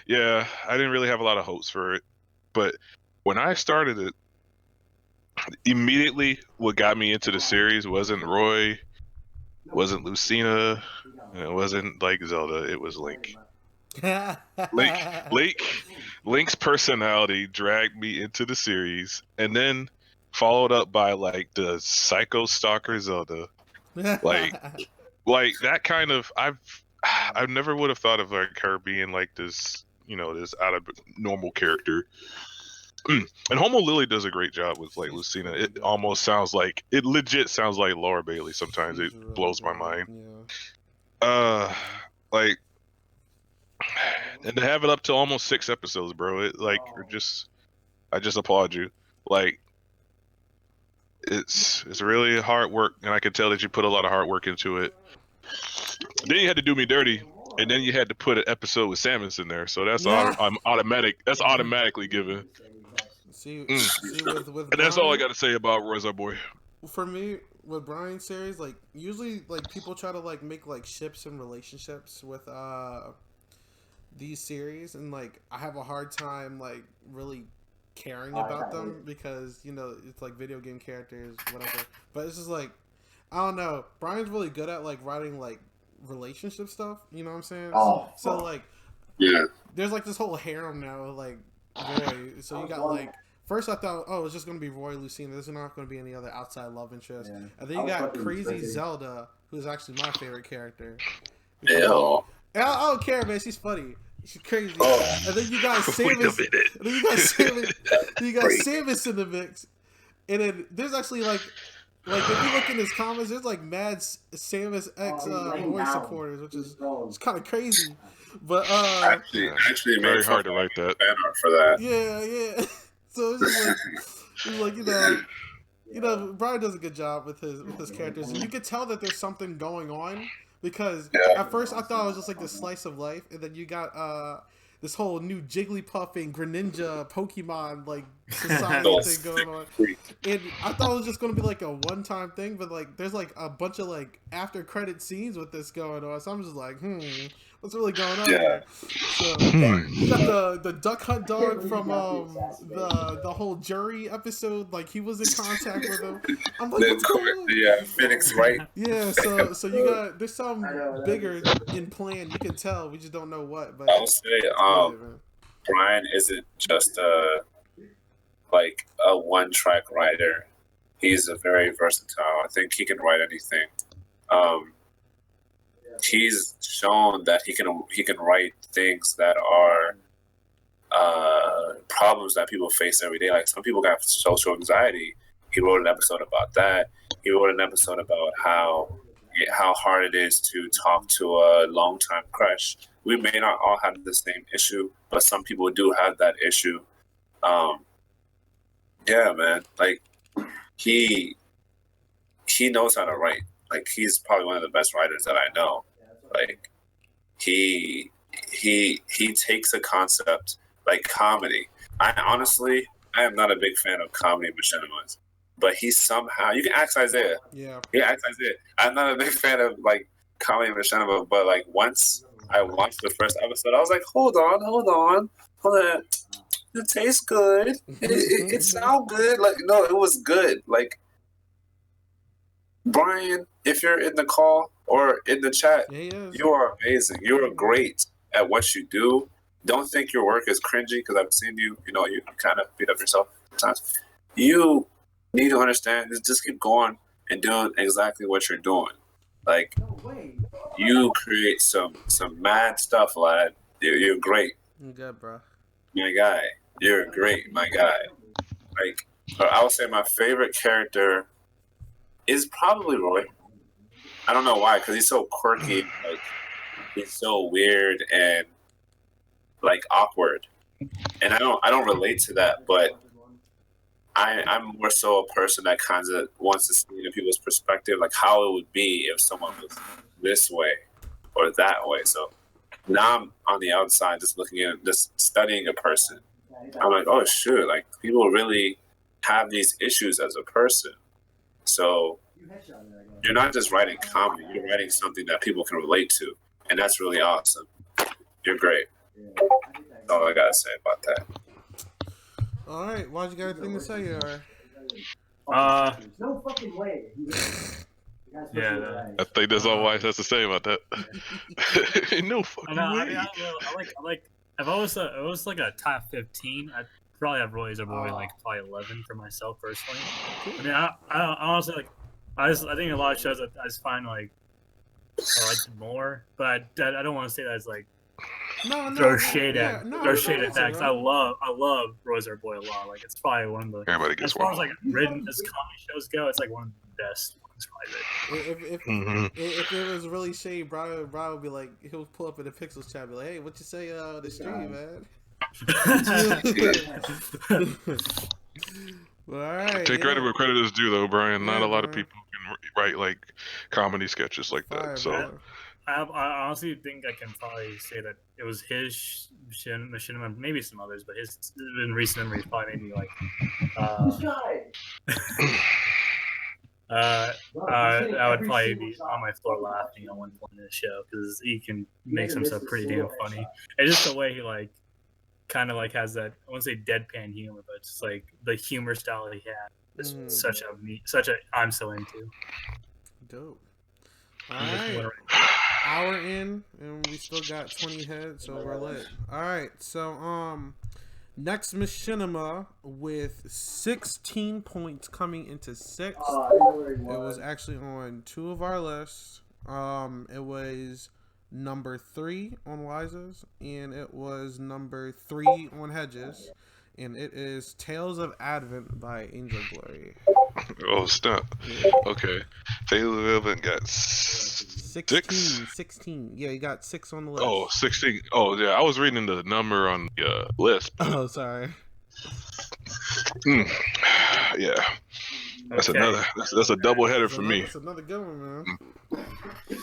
Speaker 4: yeah, I didn't really have a lot of hopes for it. But when I started it, immediately what got me into the series wasn't Roy, wasn't Lucina, and it wasn't like Zelda. It was Link. Link's personality dragged me into the series, and then followed up by like the Psycho Stalker Zelda, like that kind of. I never would have thought of like her being like this, this out of normal character. And Homo Lily does a great job with like Lucina. It almost sounds like legit sounds like Laura Bailey. Sometimes it blows my mind. Like, and to have it up to almost 6 episodes, bro. It like I just applaud you. Like, it's really hard work, and I can tell that you put a lot of hard work into it. Then you had to do me dirty, and then you had to put an episode with Samus in there. So that's I'm automatic. That's automatically given.
Speaker 1: See, with
Speaker 4: and that's all I got to say about Roy's Our Boy.
Speaker 1: For me, with Brian's series, like usually, like people try to like make like ships and relationships with these series, and like I have a hard time like really caring about them because it's like video game characters, whatever. But it's just like I don't know. Brian's really good at like writing like relationship stuff. You know what I'm saying? So like there's like this whole harem now, like Roy. So you got like. First, I thought, it's just going to be Roy, Lucina. There's not going to be any other outside love interest. Yeah. And then you got crazy Zelda, who's actually my favorite character.
Speaker 2: Ew.
Speaker 1: I don't care, man. She's funny. She's crazy. And then you got Samus. And then you got Samus in the mix. And then there's actually like if you look in his comments, there's like mad Samus X Roy supporters, which is it's kind of crazy. But
Speaker 2: actually,
Speaker 4: very hard to write that.
Speaker 2: Fan art for that.
Speaker 1: Yeah. So it's just like Brian does a good job with his characters. And you could tell that there's something going on because at first I thought it was just like this slice of life, and then you got this whole new Jigglypuff and Greninja Pokemon like society thing going on. And I thought it was just gonna be like a one-time thing, but like there's like a bunch of like after credit scenes with this going on. So I'm just like, what's really going on here? So you got the Duck Hunt dog from the whole jury episode. Like he was in contact with him. I'm like, what's going on?
Speaker 2: Phoenix, right?
Speaker 1: Yeah. So you got there's something bigger in plan. You can tell. We just don't know what. But
Speaker 2: I'll say, Brian isn't just like a one-track writer. He's a very versatile. I think he can write anything. He's shown that he can write things that are problems that people face every day. Like some people got social anxiety. He wrote an episode about that. He wrote an episode about how hard it is to talk to a longtime crush. We may not all have the same issue, but some people do have that issue. Yeah, man. Like he knows how to write. Like he's probably one of the best writers that I know. Like he takes a concept like comedy. I am not a big fan of comedy machinimas, but he somehow, you can ask Isaiah.
Speaker 1: Yeah,
Speaker 2: ask Isaiah. I'm not a big fan of like comedy machinima, but like once I watched the first episode, I was like, hold on. It tastes good. It sounds good. Like no, it was good. Like Brian, if you're in the call or in the chat, you are amazing. You are great at what you do. Don't think your work is cringy because I've seen you. You kind of beat up yourself sometimes. You need to understand. Just keep going and doing exactly what you're doing. Like you create some mad stuff, lad. You're great.
Speaker 1: I'm good, bro.
Speaker 2: My guy, you're great, my guy. Like I would say, my favorite character is probably Roy. I don't know why, because he's so quirky, like he's so weird and like awkward, and I don't relate to that. But I'm more so a person that kind of wants to see in people's perspective, like how it would be if someone was this way or that way. So now I'm on the outside, just looking at, just studying a person. I'm like, oh shoot, like people really have these issues as a person. So you're not just writing comedy, you're writing something that people can relate to. And that's really awesome. You're great. That's all I gotta say about that.
Speaker 1: All right, why'd you got anything to say, or?
Speaker 5: There's no fucking way.
Speaker 3: Yeah.
Speaker 4: I think that's all Wise has to say about that. No fucking way.
Speaker 3: I've always thought it was like a top 15. I'd probably have Roy as a Roy like probably 11 for myself personally. I mean, I honestly like. I think a lot of shows that I just find like I like more, but I don't want to say that as like throw shade at that because I love Roy's Our Boy a lot. Like it's probably one of the
Speaker 4: Everybody gets
Speaker 3: as far
Speaker 4: one.
Speaker 3: as like written as comedy shows go, it's like one of the best ones probably.
Speaker 1: If it was really shade, Brian would be like, he'll pull up in the Pixels chat, and be like, "Hey, what you say on the stream, man?" All right.
Speaker 4: Take credit where credit is due, though, Brian. Not a lot of people can write like comedy sketches like that. So
Speaker 3: I honestly think I can probably say that it was his Machinima, maybe some others, but his in recent memories probably maybe like I would probably be on my floor laughing on one point in the show because he can make some stuff pretty damn funny. And just the way he like kind of like has that, I wouldn't say deadpan humor, but it's like the humor style he had is such a I'm so into.
Speaker 1: Dope. All right. Hour in, and we still got 20 heads, so we're lit. All right, so next Machinima with 16 points coming into 6th. It was actually on 2 of our lists. It was number 3 on Wise's, and it was number 3 on Hedges, and it is Tales of Advent by Angel Glory.
Speaker 4: Oh, stop. Okay. Tales of Advent got
Speaker 1: 16. Yeah, you got 6 on the list.
Speaker 4: Oh, 16. Oh, yeah. I was reading the number on the list.
Speaker 1: Oh, sorry.
Speaker 4: Yeah. That's another. That's a double header for me.
Speaker 1: That's another good one, man.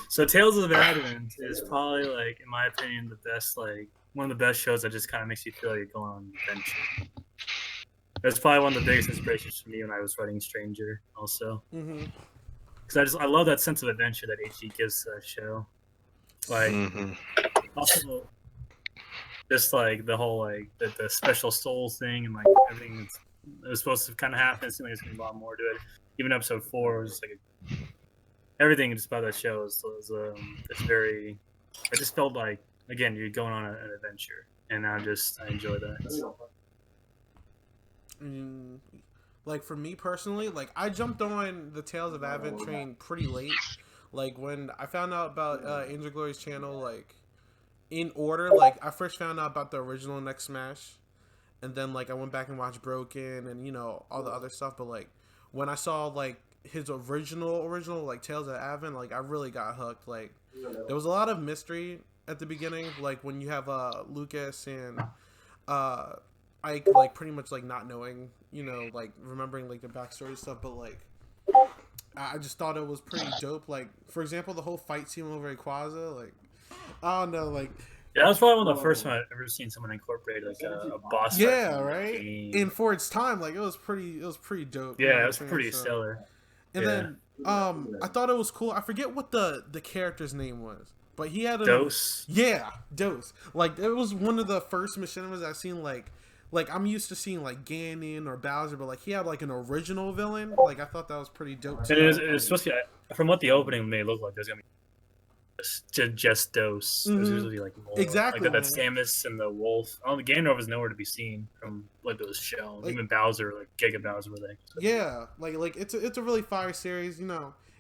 Speaker 3: So Tales of Advent is probably like, in my opinion, the best, like one of the best shows that just kind of makes you feel like you're going on an adventure. That's probably one of the biggest inspirations for me when I was writing Stranger, also. Because I love that sense of adventure that HG gives to that show. Like, also, just like the whole like the special soul thing and like everything that was supposed to kind of happen. It seemed like there's gonna be a lot more to it. Even episode 4 was like everything just about that show was it's very. I just felt like again you're going on an adventure, and I enjoy that.
Speaker 1: Like for me personally, like I jumped on the Tales of Advent train pretty late. Like when I found out about Angel Glory's channel, like in order, like I first found out about the original Next Smash, and then like I went back and watched Broken and all the other stuff. But like when I saw like his original like Tales of Advent, like I really got hooked. Like there was a lot of mystery at the beginning, like when you have Lucas and Ike like pretty much like not knowing, like remembering like the backstory stuff, but like I just thought it was pretty dope. Like for example, the whole fight scene over Rayquaza, like I don't know, like
Speaker 3: that was probably one of the first time I've ever seen someone incorporate like a boss fight.
Speaker 1: Yeah, right. And for its time, like it was pretty dope.
Speaker 3: Yeah, it was pretty stellar.
Speaker 1: And then I thought it was cool. I forget what the character's name was, but he had a
Speaker 3: Dose.
Speaker 1: Yeah, Dose. Like it was one of the first Machinimas I've seen. Like I'm used to seeing like Ganon or Bowser, but like he had like an original villain. Like I thought that was pretty dope too.
Speaker 3: It was supposed to be, from what the opening may look like, there's gonna be just Dose. There's usually like more,
Speaker 1: exactly
Speaker 3: like that Samus and the wolf. Oh, the Ganondorf was nowhere to be seen from what was shown. Like, even Bowser, like Giga Bowser, were there.
Speaker 1: Yeah, like it's a really fire series. He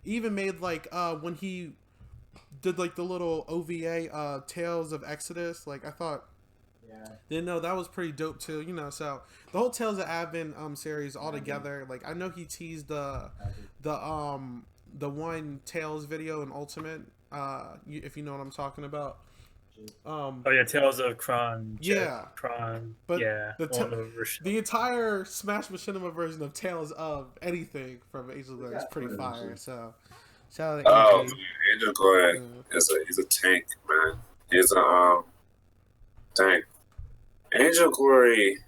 Speaker 1: even made like when he did like the little OVA Tales of Exodus. Like I thought. Didn't know that was pretty dope too, So the whole Tales of Advent series all together, like I know he teased the one Tales video in Ultimate, if you know what I'm talking about.
Speaker 3: Oh yeah, Tales of Kron.
Speaker 1: Yeah,
Speaker 3: Kron.
Speaker 1: But
Speaker 3: yeah,
Speaker 1: the entire Smash Machinima version of Tales of anything from Angel Glory is pretty fire. So shout out to
Speaker 2: Angel Glory he's a tank, man. He's a tank. Angel Glory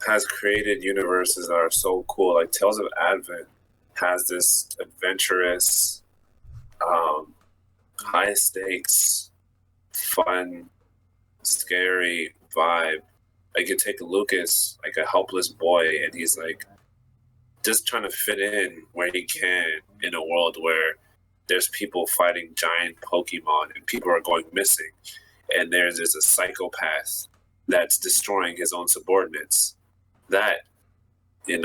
Speaker 2: has created universes that are so cool. Like Tales of Advent has this adventurous, high stakes, fun, scary vibe. Like you take Lucas, like a helpless boy, and he's like just trying to fit in where he can in a world where there's people fighting giant Pokemon and people are going missing, and there's a psychopath that's destroying his own subordinates. That, he's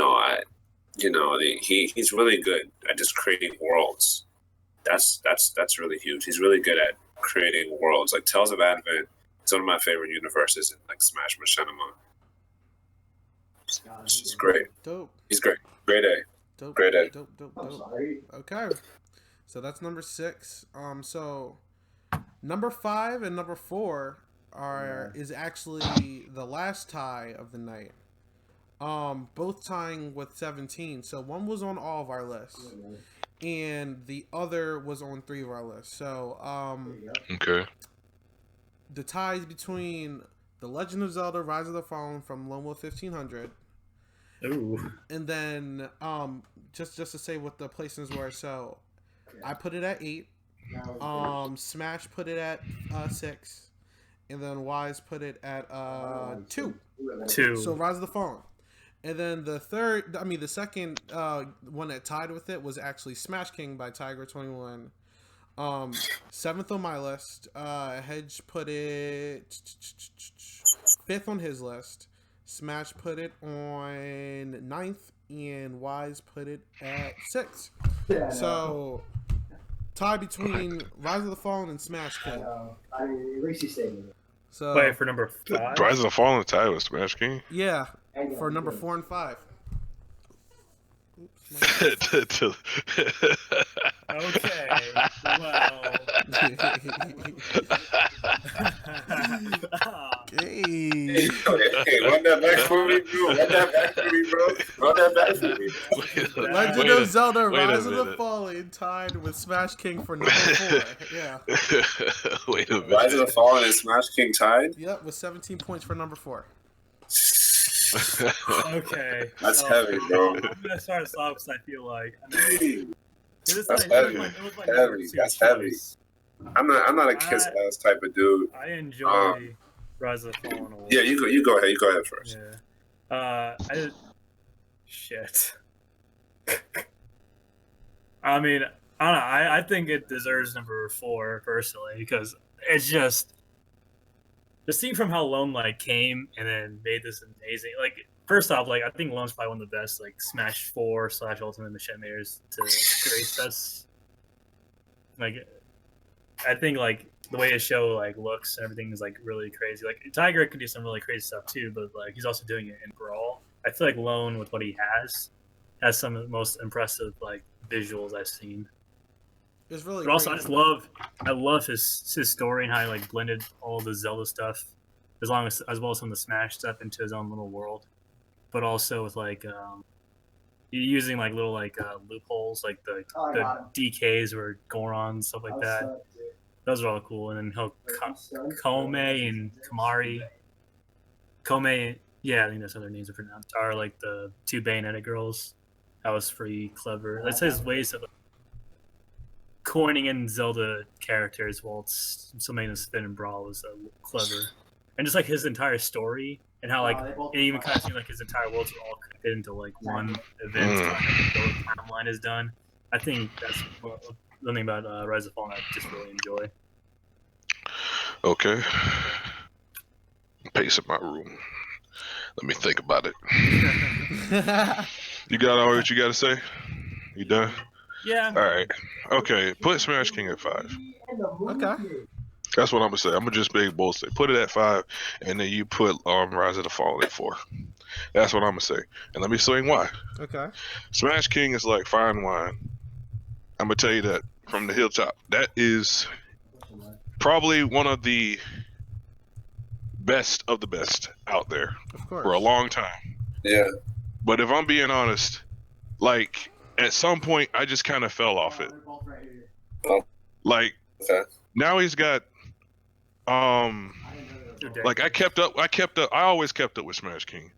Speaker 2: really good at just creating worlds. That's really huge. He's really good at creating worlds. Like Tales of Advent is one of my favorite universes in like Smash Machinima. It's just great.
Speaker 1: Dope.
Speaker 2: He's great. Great A.
Speaker 1: Dope.
Speaker 2: Great A.
Speaker 1: Dope.
Speaker 5: I'm sorry.
Speaker 1: Okay. So that's number 6. So number 5 and number 4 is actually the last tie of the night. Both tying with 17. So one was on all of our lists, and the other was on 3 of our lists. So
Speaker 4: Okay.
Speaker 1: the ties between The Legend of Zelda: Rise of the Fallen from Lone Wolf 1500.
Speaker 3: Ooh.
Speaker 1: And then just to say what the placements were. So I put it at 8. Smash put it at 6, and then Wise put it at 2.
Speaker 3: 2.
Speaker 1: So Rise of the Fallen. And then the second one that tied with it was actually Smash King by Tiger21. 7th on my list. Hedge put it 5th on his list. Smash put it on 9th, and Wise put it at 6th. So tie between Rise of the Fallen and Smash King.
Speaker 5: I mean, at least you stayed with it.
Speaker 1: So
Speaker 3: Wait, for number 5?
Speaker 4: Rise of the Fallen tie with Smash King.
Speaker 1: yeah, for number 4 and 5.
Speaker 3: Okay. Well.
Speaker 1: Hey.
Speaker 2: Hey, run that back for me, bro. Run that back for me.
Speaker 1: Legend of Zelda:
Speaker 4: wait a
Speaker 1: Rise of the
Speaker 4: minute.
Speaker 1: Fallen tied with Smash King for number 4. Yeah.
Speaker 4: Wait a minute.
Speaker 2: Rise of the Fallen and Smash King tied?
Speaker 1: Yep, with 17 points for number 4.
Speaker 3: Okay.
Speaker 2: That's
Speaker 3: so,
Speaker 2: heavy, bro.
Speaker 3: I'm gonna start us off because I feel like
Speaker 2: Dang,
Speaker 3: it
Speaker 2: That's
Speaker 3: was
Speaker 2: heavy.
Speaker 3: like
Speaker 2: Heavy. That's heavy. I'm not a kiss ass type of dude.
Speaker 3: I enjoy Rise of the Fallen a lot.
Speaker 2: Yeah, you go ahead. You go ahead first.
Speaker 3: Yeah. Shit. I mean, I don't know. I think it deserves number 4 personally because it's just seeing from how Lone came and then made this amazing. Like, first off, I think Lone's probably one of the best Smash 4 / Ultimate Machinimas to grace us. I think the way his show looks and everything is really crazy. Tiger could do some really crazy stuff too, but he's also doing it in Brawl. I feel like Lone with what he has some of the most impressive visuals I've seen.
Speaker 1: It's really.
Speaker 3: But also,
Speaker 1: great.
Speaker 3: I love his story and how he blended all the Zelda stuff, as well as some of the Smash stuff into his own little world. But also with using little loopholes, the DKs or Goron and stuff like that. Those are all cool. And then Kome and Kamari. Kome, yeah, I think that's how their names are pronounced. Are the 2 Bayonetta girls. That was pretty clever. That's his ways of coining in Zelda characters while it's still making them spin and brawl was clever. And just his entire story and how it even kind of seemed his entire worlds were all connected into one event. The timeline is done. I think that's one thing about Rise of the Fallen I just really enjoy.
Speaker 4: Okay. Pace in my room. Let me think about it. You got all what you got to say? You done?
Speaker 3: Yeah.
Speaker 4: All right. Okay. Put Smash King at 5.
Speaker 1: Okay.
Speaker 4: That's what I'm gonna say. I'm gonna just big bold say, put it at 5, and then you put Rise of the Fallen at 4. That's what I'm gonna say. And let me explain why.
Speaker 1: Okay.
Speaker 4: Smash King is like fine wine. I'm gonna tell you that from the hilltop. That is probably one of the best of the best out there
Speaker 1: Of course.
Speaker 4: for a long time.
Speaker 2: Yeah.
Speaker 4: But if I'm being honest, at some point I just kind of fell off it.
Speaker 2: Okay.
Speaker 4: Now he's got I always kept up with Smash King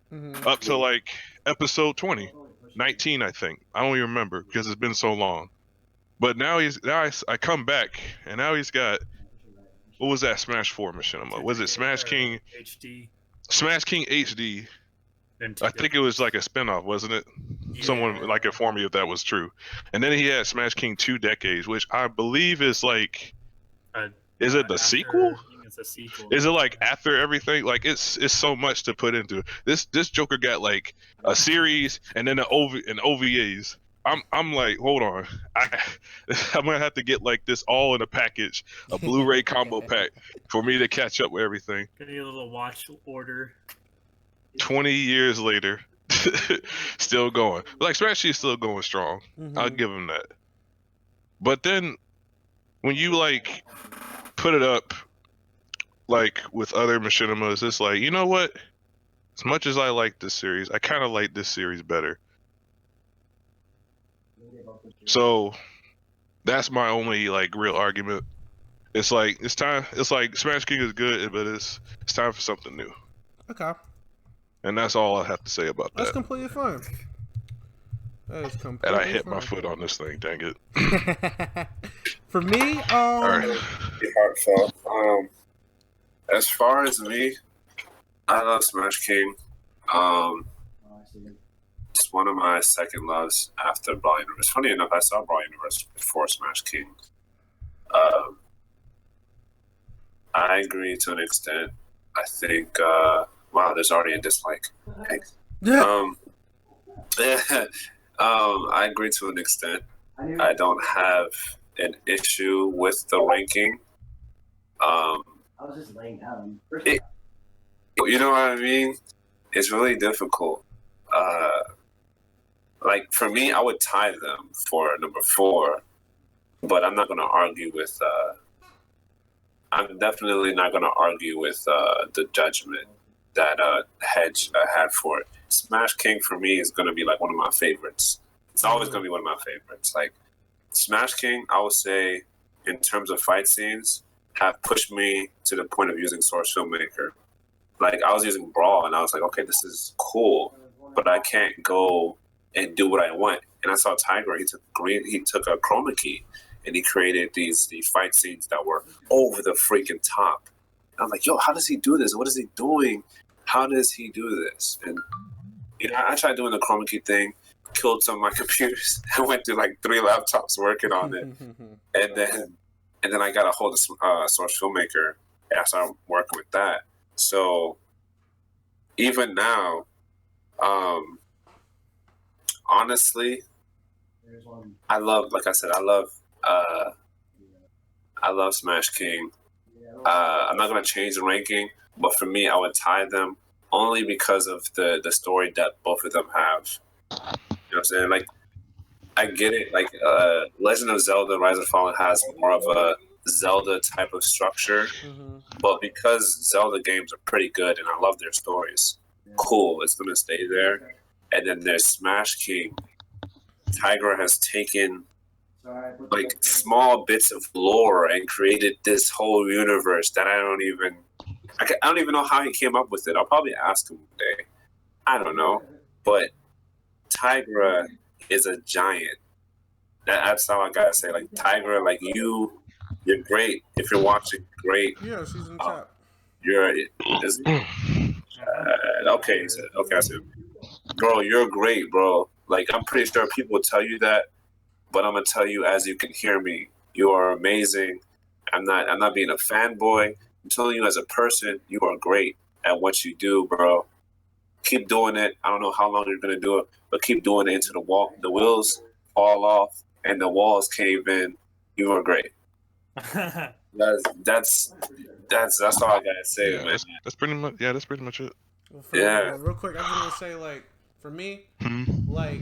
Speaker 4: up to episode 20, 19 I think. I don't even remember because it's been so long. But now I come back and now he's got, what was that Smash 4 Machinima? Was it Smash King
Speaker 3: HD?
Speaker 4: Smash King HD, I think it was like a spinoff, wasn't it? Someone like informed me if that was true. And then he had Smash King 2 Decades, which I believe is like, is it the sequel?
Speaker 3: I think it's a sequel.
Speaker 4: Is it like after everything? Like it's so much to put into it. This Joker got like a series and then an OVAs. I'm like, hold on, I'm gonna have to get like this all in a package, a Blu-ray combo pack for me to catch up with everything.
Speaker 3: Gonna need a little watch order.
Speaker 4: 20 years later, still going. But like Smash is still going strong. I'll give him that. But then when you like put it up like with other Machinimas, it's like, you know what? As much as I like this series, I kind of like this series better. So that's my only like real argument. It's like it's time. It's like Smash King is good, but it's time for something new.
Speaker 1: Okay.
Speaker 4: And that's all I have to say about
Speaker 1: That's
Speaker 4: that.
Speaker 1: completely fine. That is completely
Speaker 4: And I hit
Speaker 1: fine.
Speaker 4: my foot on this thing. Dang it.
Speaker 1: For me,
Speaker 4: All right.
Speaker 2: Heartfelt. As far as me, I love Smash King. It's one of my second loves after Brawl Universe. Funny enough, I saw Brawl Universe before Smash King. I agree to an extent. I think, wow, there's already a dislike. Thanks. I agree to an extent. I don't have an issue with the ranking.
Speaker 5: I was just laying down.
Speaker 2: You know what I mean? It's really difficult. Like for me, I would tie them for number 4, but I'm not going to argue with. I'm definitely not going to argue with the judgment that Hedge had for it. Smash King for me is going to be like one of my favorites. It's always going to be one of my favorites. Like Smash King, I would say, in terms of fight scenes, have pushed me to the point of using Source Filmmaker. Like I was using Brawl, and I was like, okay, this is cool, but I can't go and do what I want. And I saw Tiger. He took a chroma key, and he created these fight scenes that were over the freaking top. And I'm like, yo, how does he do this? What is he doing? How does he do this? And you know, I tried doing the chroma key thing, killed some of my computers. I went through like 3 laptops working on it, and then I got a hold of Source Filmmaker, and I started working with that. So even now, honestly, I love, like I said, I love Smash King. I'm not gonna change the ranking, but for me, I would tie them only because of the story depth both of them have. You know what I'm saying? Like, I get it. Like, Legend of Zelda: Rise of Fallen has more of a Zelda type of structure, but because Zelda games are pretty good and I love their stories, cool, it's gonna stay there. And then there's Smash King. Tiger has taken like small bits of lore and created this whole universe that I don't even know how he came up with it. I'll probably ask him one day. I don't know, but Tigra is a giant. That's all I gotta say. Like Tigra, like you're great. If you're watching, great.
Speaker 1: Yeah, she's in chat.
Speaker 2: Okay, I said, bro, you're great, bro. Like I'm pretty sure people will tell you that, but I'm gonna tell you as you can hear me, you are amazing. I'm not being a fanboy. I'm telling you as a person, you are great at what you do, bro. Keep doing it. I don't know how long you're gonna do it, but keep doing it until the wheels fall off and the walls cave in. You are great. That's all I gotta say, man.
Speaker 4: That's pretty much it.
Speaker 1: Well, real quick, I'm gonna say like for me, like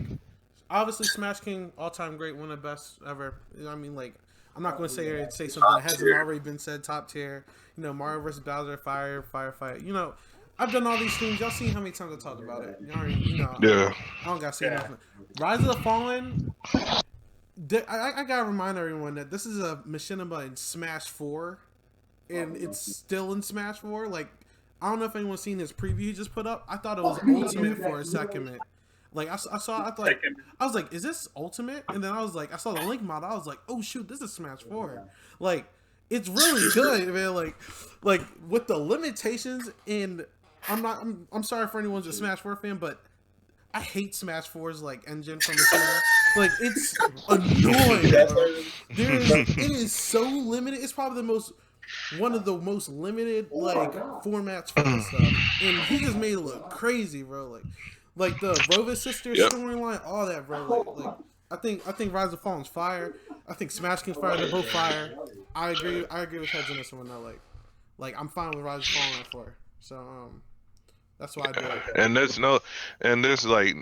Speaker 1: obviously Smash King, all time great, one of the best ever. You know what I mean, like I'm not gonna say something that hasn't already been said. Top tier. You know, Mario vs. Bowser, firefight. You know, I've done all these things. Y'all seen how many times I talked about it. You know,
Speaker 4: Yeah.
Speaker 1: I don't gotta say nothing. Rise of the Fallen. I gotta remind everyone that this is a Machinima in Smash 4, and it's still in Smash 4. Like, I don't know if anyone's seen his preview he just put up. I thought it was Ultimate for a second. Like, I was like, is this Ultimate? And then I was like, I saw the link model. I was like, oh shoot, this is Smash 4. Like, it's really good, man. Like with the limitations and I'm sorry for anyone who's a Smash 4 fan, but I hate Smash 4's like engine from Machinima. Like it's annoying, bro. It is so limited. It's probably one of the most limited like formats for this stuff, and he just made it look crazy, bro. Like the Rovis sisters storyline, all that, bro. Like I think Rise of Fallen's fire. I think Smash King's fire. They're both fire. I agree with Hedge on this one though. Like I'm fine with Rise of Fallen at 4. So that's why I do it.
Speaker 4: And there's like,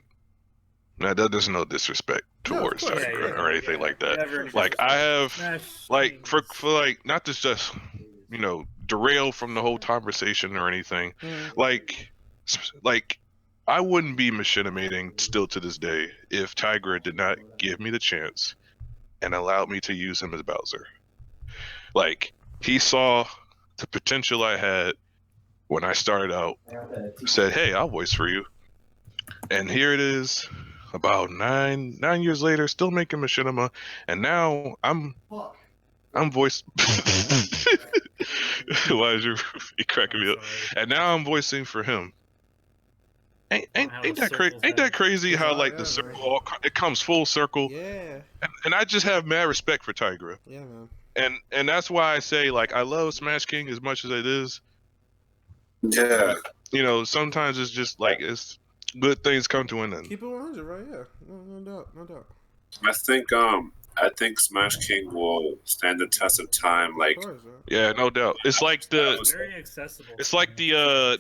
Speaker 4: now there's no disrespect towards Tiger or anything like that. Like I have, like for like not to just derail from the whole conversation or anything. Like I wouldn't be machinimating still to this day if Tiger did not give me the chance and allowed me to use him as Bowser. Like he saw the potential I had when I started out, said, "Hey, I'll voice for you," and here it is, about nine years later, still making Machinima, and now I'm voiced. Why is you cracking me up? And now I'm voicing for him. Ain't that crazy? How like the circle, it comes full circle.
Speaker 1: Yeah.
Speaker 4: And I just have mad respect for Tigra.
Speaker 1: Yeah, man.
Speaker 4: And that's why I say like I love Smash King as much as it is.
Speaker 2: Yeah.
Speaker 4: Sometimes it's just like it's good things come to an end.
Speaker 1: Keep it 100, right? Yeah. No doubt.
Speaker 2: I think Smash King will stand the test of time. Like,
Speaker 1: Of course,
Speaker 4: yeah, no doubt. It's like
Speaker 3: Very accessible.
Speaker 4: It's like the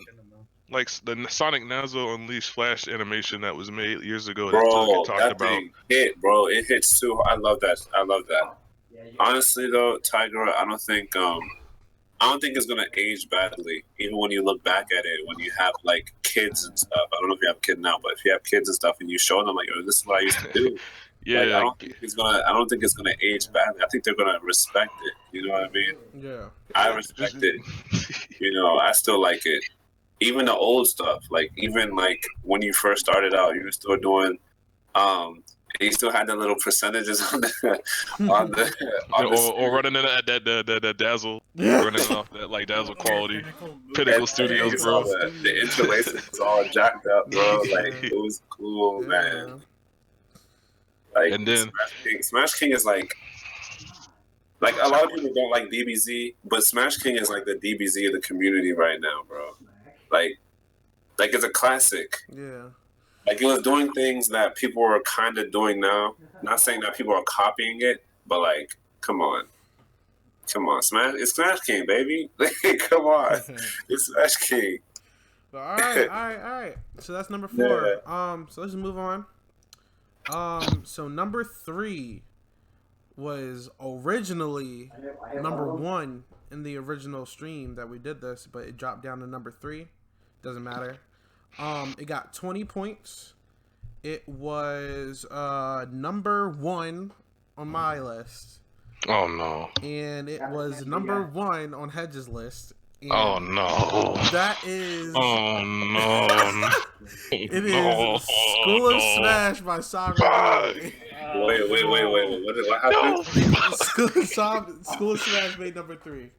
Speaker 4: Sonic Nazo Unleashed Flash animation that was made years ago.
Speaker 2: bro,
Speaker 4: that
Speaker 2: that thing hit, bro. It hits too. I love that. Honestly, though, Tiger, I don't think it's gonna age badly. Even when you look back at it, when you have like kids and stuff. I don't know if you have a kid now, but if you have kids and stuff, and you show them like, "Oh, this is what I used to do."
Speaker 4: Yeah,
Speaker 2: like, I don't think it's gonna age badly. I think they're gonna respect it. You know what I mean?
Speaker 1: Yeah.
Speaker 2: I respect it. I still like it. Even the old stuff, like even like when you first started out, you were still doing. You still had the little percentages on the
Speaker 4: or running in that dazzle, running off that like dazzle quality. Pinnacle Studios, bro.
Speaker 2: The interlacing was all jacked up, bro. Like it was cool, man. Like, and then Smash King is like a lot of people don't like DBZ, but Smash King is like the DBZ of the community right now, bro. Like it's a classic.
Speaker 1: Yeah.
Speaker 2: Like it was doing things that people are kind of doing now. Not saying that people are copying it, but like, come on, it's Smash King, baby. Come on, it's Smash King.
Speaker 1: All right. So that's number 4.
Speaker 2: Yeah.
Speaker 1: So let's move on. So number 3 was originally number 1 in the original stream that we did this, but it dropped down to number 3. Doesn't matter. It got 20 points. It was number 1 on my list.
Speaker 4: Oh no.
Speaker 1: And it was number 1 on Hedge's list. And
Speaker 4: oh no.
Speaker 1: That is.
Speaker 4: Oh no.
Speaker 1: It is School of Smash by Sovereign.
Speaker 2: Wait. What happened?
Speaker 1: School of Smash made number 3.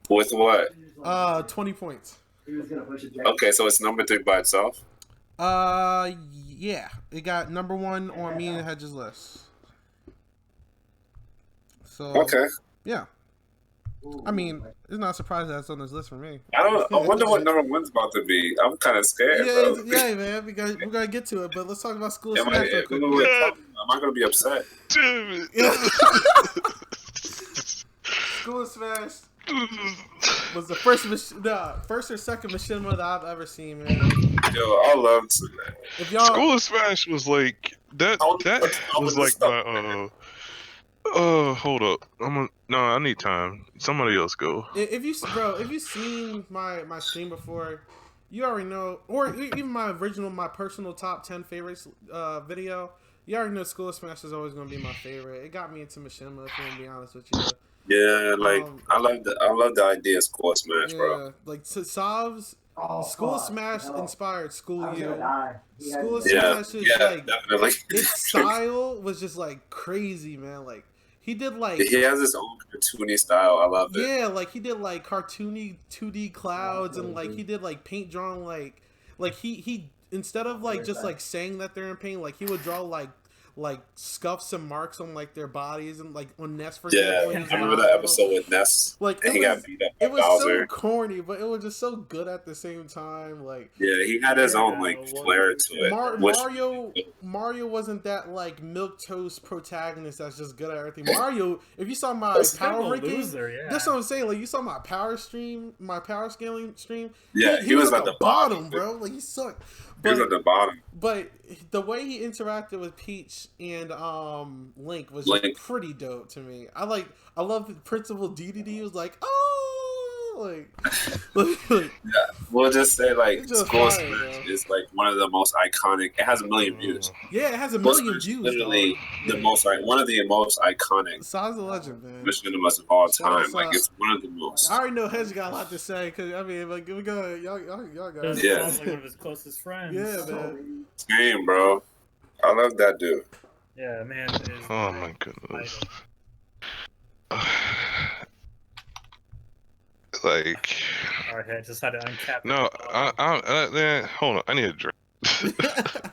Speaker 2: With what?
Speaker 1: 20 points.
Speaker 2: Okay, so it's number 3 by itself?
Speaker 1: Yeah. It got number 1 on me and Hedge's list. So
Speaker 2: okay.
Speaker 1: Yeah. I mean, it's not a surprise that's on this list for me.
Speaker 2: I wonder what number 1's about to be. I'm kind of scared, bro.
Speaker 1: Yeah, man. We're gonna get to it, but let's talk about School of Smash real quick.
Speaker 2: Am I gonna be upset?
Speaker 1: School of Smash was the first or second Machinima that I've ever seen, man.
Speaker 2: Yo, I love that.
Speaker 1: If y'all,
Speaker 4: School of Smash was like that. That was like my hold up. I need time. Somebody else go.
Speaker 1: If you've seen my stream before, you already know, or even my personal top 10 favorites video, you already know School of Smash is always gonna be my favorite. It got me into Machinima, if I'm gonna be honest with you.
Speaker 2: Yeah, like I love the idea of School of Smash, bro.
Speaker 1: Like Sav's School of Smash inspired School U. School of Smash is like
Speaker 2: definitely.
Speaker 1: its style was just like crazy, man. Like He did like
Speaker 2: he has his own cartoony style. I love it.
Speaker 1: yeah, like he did like cartoony 2D clouds and like he did like paint drawing like he instead of like just like saying that they're in pain, like he would draw like scuffs and marks on like their bodies and like on Ness for example.
Speaker 2: I remember that episode with Ness.
Speaker 1: Like
Speaker 2: and he got beat up by
Speaker 1: it was
Speaker 2: Bowser.
Speaker 1: so corny, but it was just so good at the same time. Like
Speaker 2: Yeah, he had his own like flair to it.
Speaker 1: Mario wasn't that like milquetoast protagonist that's just good at everything. Mario, if you saw my power ranking, that's what I'm saying. Like you saw my power scaling stream.
Speaker 2: Yeah, he was at the bottom,
Speaker 1: bro. Like he sucked.
Speaker 2: He was at the bottom.
Speaker 1: But the way he interacted with Peach and Link was pretty dope to me. I love the Principal DDD was like, oh, like
Speaker 2: yeah. We'll just say like School Smash is like one of the most iconic. It has 1 million views.
Speaker 1: Yeah, it has 1 million views.
Speaker 2: Literally one of the most iconic.
Speaker 1: Size of legend, man.
Speaker 2: Machinimas of all time. Like it's one of the most.
Speaker 1: I already know Hedge got a lot to say because I mean, like we go, y'all got.
Speaker 3: Yeah, like one of his closest friends.
Speaker 1: Yeah, man.
Speaker 2: Same, bro. I love that dude.
Speaker 3: Yeah, man.
Speaker 4: Oh my goodness. Like.
Speaker 3: I just had to uncap.
Speaker 4: No, hold on. I need a drink.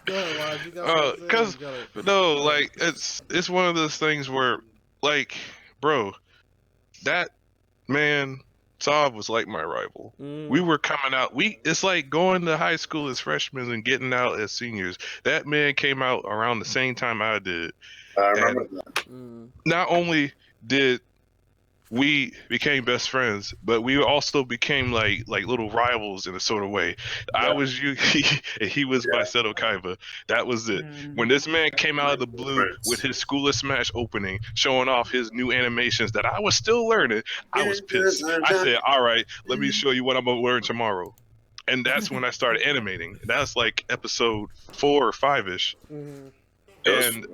Speaker 4: Because no, like it's one of those things where, like, bro, that man Saab was like my rival. We were coming out. It's like going to high school as freshmen and getting out as seniors. That man came out around the same time I did.
Speaker 2: I remember that.
Speaker 4: Not only did we became best friends, but we also became like little rivals in a sort of way. Yeah. I was you, he was Visetto Kaiba. That was it. When this man came out of the blue with his School of Smash opening, showing off his new animations that I was still learning, I was pissed. I said, all right, let me show you what I'm going to learn tomorrow. And that's when I started animating. That's like episode 4 or 5-ish. And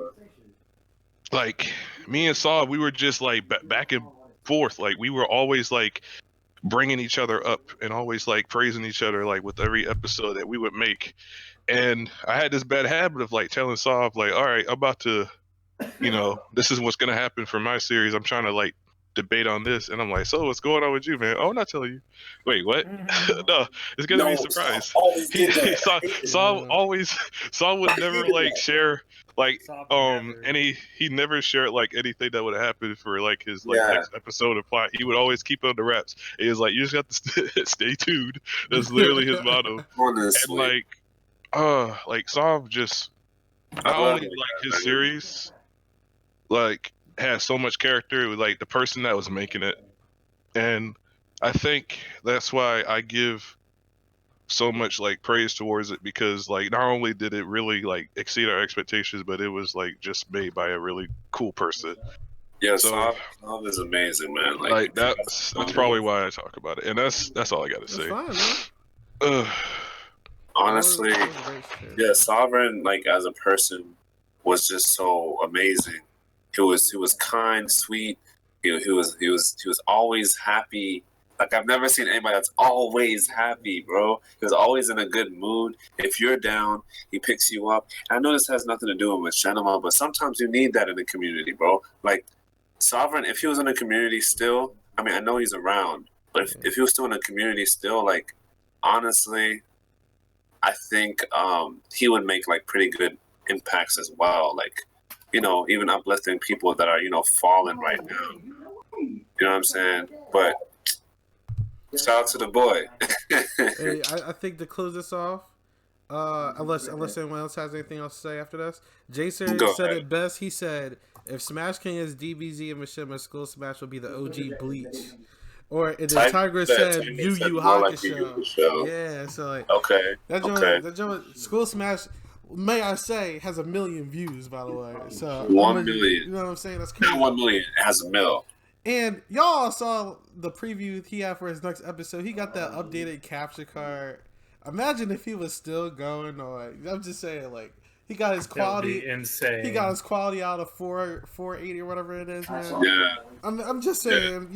Speaker 4: like me and Saw, we were just like back and forth. Like we were always like bringing each other up and always like praising each other like with every episode that we would make. And I had this bad habit of like telling Saw like, all right, I'm about to, this is what's gonna happen for my series. I'm trying to like debate on this, and I'm like, so what's going on with you, man? Oh, I'm not telling you. Wait, what? No, it's gonna be a surprise. Saw would never like share like he never shared like anything that would happen for like his like next episode of plot. He would always keep it on the wraps. He was like, you just got to stay tuned. That's literally his motto.
Speaker 2: Honestly.
Speaker 4: And like Saw just not only like his series like has so much character with like the person that was making it, and I think that's why I give so much like praise towards it, because like not only did it really like exceed our expectations, but it was like just made by a really cool person.
Speaker 2: Yeah, so Saab is amazing, man.
Speaker 4: Like that's probably why I talk about it, and that's all I gotta say.
Speaker 1: Fine,
Speaker 2: honestly, Sovereign like as a person was just so amazing. He was kind, sweet. He was always happy. Like I've never seen anybody that's always happy, bro. He was always in a good mood. If you're down, he picks you up. And I know this has nothing to do with Machinima, but sometimes you need that in the community, bro. Like Sovereign, if he was in a community still, I mean, I know he's around, but if he was still in a community still, like honestly, I think he would make like pretty good impacts as well. Like, even uplifting people that are, falling right now. You know what I'm saying? But shout out to the boy.
Speaker 1: Hey, I think to close this off, unless anyone else has anything else to say after this, Jason said it best. He said, if Smash King is DBZ and Machinima, School Smash will be the OG Bleach. Or the Tigress said Yu Yu Hakusho. Yeah, so like that joint School Smash, may I say, has 1 million views, by the way. So
Speaker 2: 1 million.
Speaker 1: You know what I'm saying? That's crazy.
Speaker 2: Not 1 million. It has a mil.
Speaker 1: And y'all saw the preview he had for his next episode. He got that updated capture card. Imagine if he was still going on. I'm just saying, like, he got his quality.
Speaker 3: That would be insane.
Speaker 1: He got his quality out of 480 or whatever it is, man.
Speaker 2: Yeah.
Speaker 1: I'm just saying,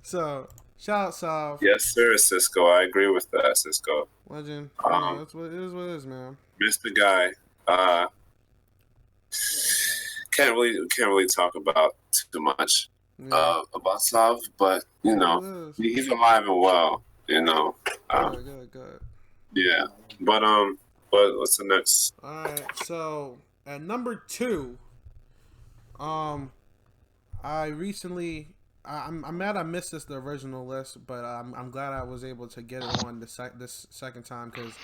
Speaker 1: So shout out Sav.
Speaker 2: Yes, sir, Cisco. I agree with that, Cisco.
Speaker 1: Legend. That's what it is, man.
Speaker 2: Mr. Guy. can't really talk about too much about Sav, but you know, he's alive and well. You know,
Speaker 1: good.
Speaker 2: Yeah, but what's the next?
Speaker 1: All right, so at number 2, I recently. I'm mad I missed the original list, but I'm glad I was able to get it on this second time because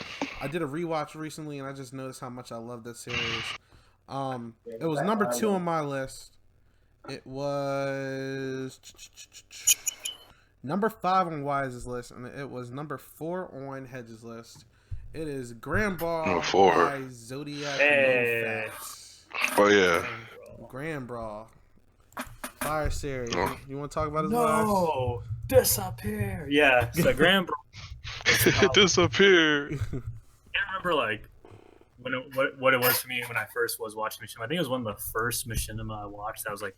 Speaker 1: I did a rewatch recently and I just noticed how much I love this series. It was number 2 on my list. It was number 5 on Wise's list, and it was number 4 on Hedge's list. It is Grand Brawl by Zodiac No Facts.
Speaker 4: Oh yeah,
Speaker 1: Grand Brawl. Fire series. You want to talk about his
Speaker 3: No, disappear. Yeah, so Grand Brawl.
Speaker 4: Disappear.
Speaker 3: I remember like what it was for me when I first was watching Machinima. I think it was one of the first Machinima I watched. That was like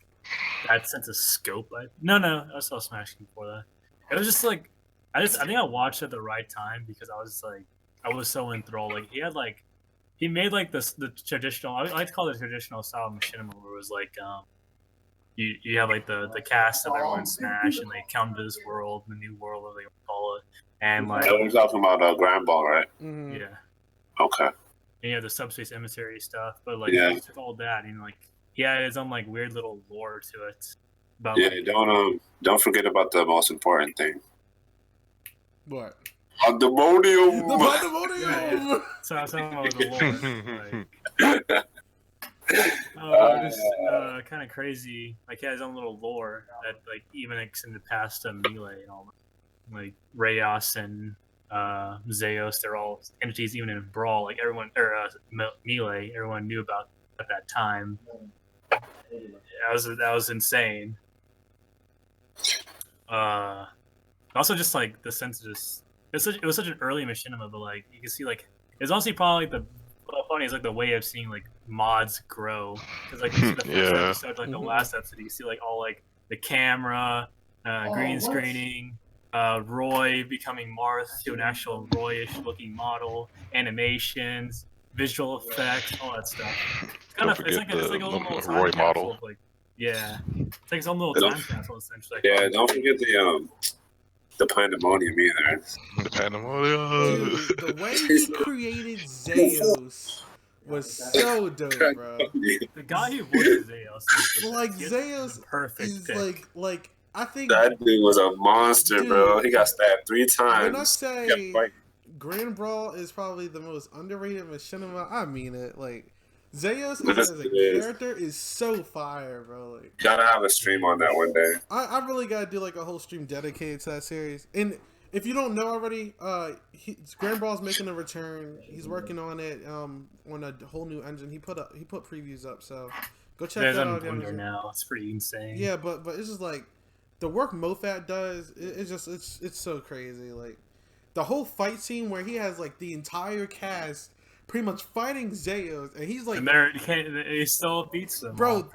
Speaker 3: that sense of scope. No, I was still smashing before that. It was just like I think I watched it at the right time because I was so enthralled. Like he made like the traditional. I like to call it the traditional style of Machinima, where it was like you have like the cast of everyone smash and they come to this world, the new world, whatever they call it, and like
Speaker 2: we're talking about Grand Ball, right?
Speaker 1: Mm-hmm.
Speaker 3: Yeah.
Speaker 2: Okay.
Speaker 3: And you have the subspace emissary stuff, but like he took all that and like he had his own like weird little lore to it. About,
Speaker 2: don't forget about the most important thing.
Speaker 1: What?
Speaker 2: Pandemonium.
Speaker 1: The pandemonium.
Speaker 3: Yeah. So I was talking about the lore. It's kind of crazy. Like he has his own little lore that like even extended past Melee and all. Like Rayos and Zeus, they're all entities even in Brawl. Like everyone or Melee, everyone knew about at that time. That was insane. Also, just like the sense of just it was such an early Machinima, but like you can see like it's honestly probably the funny is like the way of seeing like mods grow because like you see the first episode, like the last episode, you see like all like the camera, green screening. Roy becoming Marth to an actual Roy-ish looking model, animations, visual effects, all that stuff. It's like a little time
Speaker 4: Roy
Speaker 3: capsule
Speaker 4: model.
Speaker 3: of, like, yeah, it's like its own little time capsule essentially.
Speaker 2: Yeah, don't forget the pandemonium either.
Speaker 4: The pandemonium.
Speaker 1: Dude, the way he created Zeus was so dope, bro.
Speaker 3: The guy who voiced Zeus,
Speaker 1: like Zeus,
Speaker 3: perfect
Speaker 1: is
Speaker 3: pick.
Speaker 1: like I think
Speaker 2: that dude was a monster, bro. He got stabbed 3 times.
Speaker 1: When I say Grand Brawl is probably the most underrated Machinima, I mean it. Like Zeus as a character is so fire, bro. Like
Speaker 2: gotta have a stream on that one day.
Speaker 1: I really gotta do like a whole stream dedicated to that series. And if you don't know already, Grand Brawl's making a return. He's working on it on a whole new engine. He put previews up, so go check that out.
Speaker 3: Now it's pretty insane.
Speaker 1: Yeah, but it's just like the work Mofat does. It's so crazy. Like the whole fight scene where he has like the entire cast pretty much fighting Zeus, and he's like,
Speaker 3: and he still beats them,
Speaker 1: bro.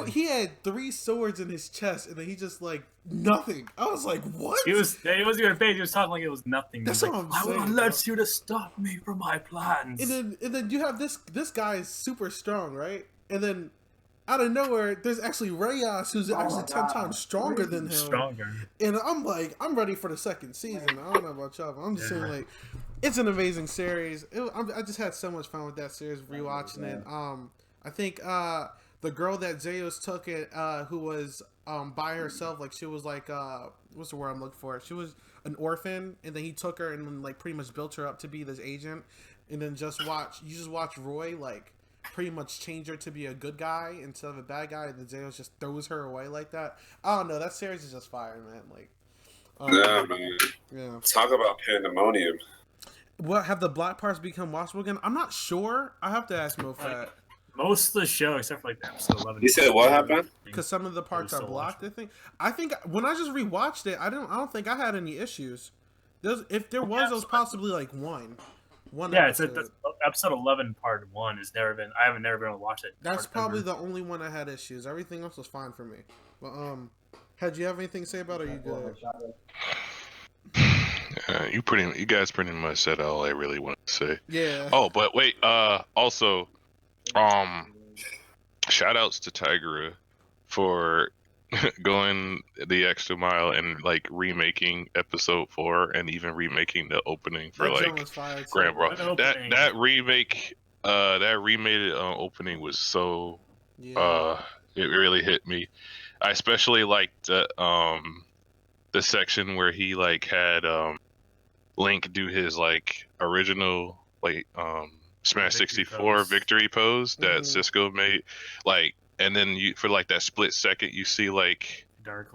Speaker 1: He had 3 swords in his chest, and then he just like nothing. I was like, what?
Speaker 3: He wasn't even fake. He was talking like it was nothing.
Speaker 1: That's
Speaker 3: what
Speaker 1: I'm
Speaker 3: saying. I will let you to stop me from my plans.
Speaker 1: And then you have this guy is super strong, right? And then out of nowhere, there's actually Rayos, who's actually 10 times stronger than him. And I'm like, I'm ready for the second season. I don't know about y'all, but I'm just saying, like, it's an amazing series. I just had so much fun with that series, rewatching it. I think the girl that Zeus took it, who was by herself, like she was like, what's the word I'm looking for? She was an orphan, and then he took her and then like pretty much built her up to be this agent. And then just watch Roy like pretty much change her to be a good guy instead of a bad guy, and then Zeus just throws her away like that. I don't know. That series is just fire, man. Like,
Speaker 2: yeah, man. Yeah. Talk about pandemonium.
Speaker 1: What have the black parts become watchable again? I'm not sure. I have to ask Mofat.
Speaker 3: Most of the show, except for like episode 11.
Speaker 2: You said what happened?
Speaker 1: Because some of the parts are blocked. I think when I just rewatched it, I don't think I had any issues. If there was possibly like one.
Speaker 3: Yeah, it's episode 11, part 1 has never been. I haven't never been able to watch it.
Speaker 1: That's probably the only one I had issues. Everything else was fine for me. But had you have anything to say about it? Or are you good?
Speaker 4: You guys pretty much said all I really wanted to say.
Speaker 1: Yeah.
Speaker 4: Oh, but wait. Also, shout outs to Tigera for going the extra mile and like remaking episode 4 and even remaking the opening for
Speaker 1: That joint
Speaker 4: like
Speaker 1: was fire too.
Speaker 4: Grand Brawl.
Speaker 3: That
Speaker 4: That
Speaker 3: opening.
Speaker 4: that remake, that remade opening was so
Speaker 1: Yeah.
Speaker 4: it really hit me. I especially liked the section where he like had Link do his like original like Smash
Speaker 3: Victory
Speaker 4: 64
Speaker 3: pose.
Speaker 4: victory pose that
Speaker 1: Mhm.
Speaker 4: Cisco made, like, and then you for like that split second you see like Dark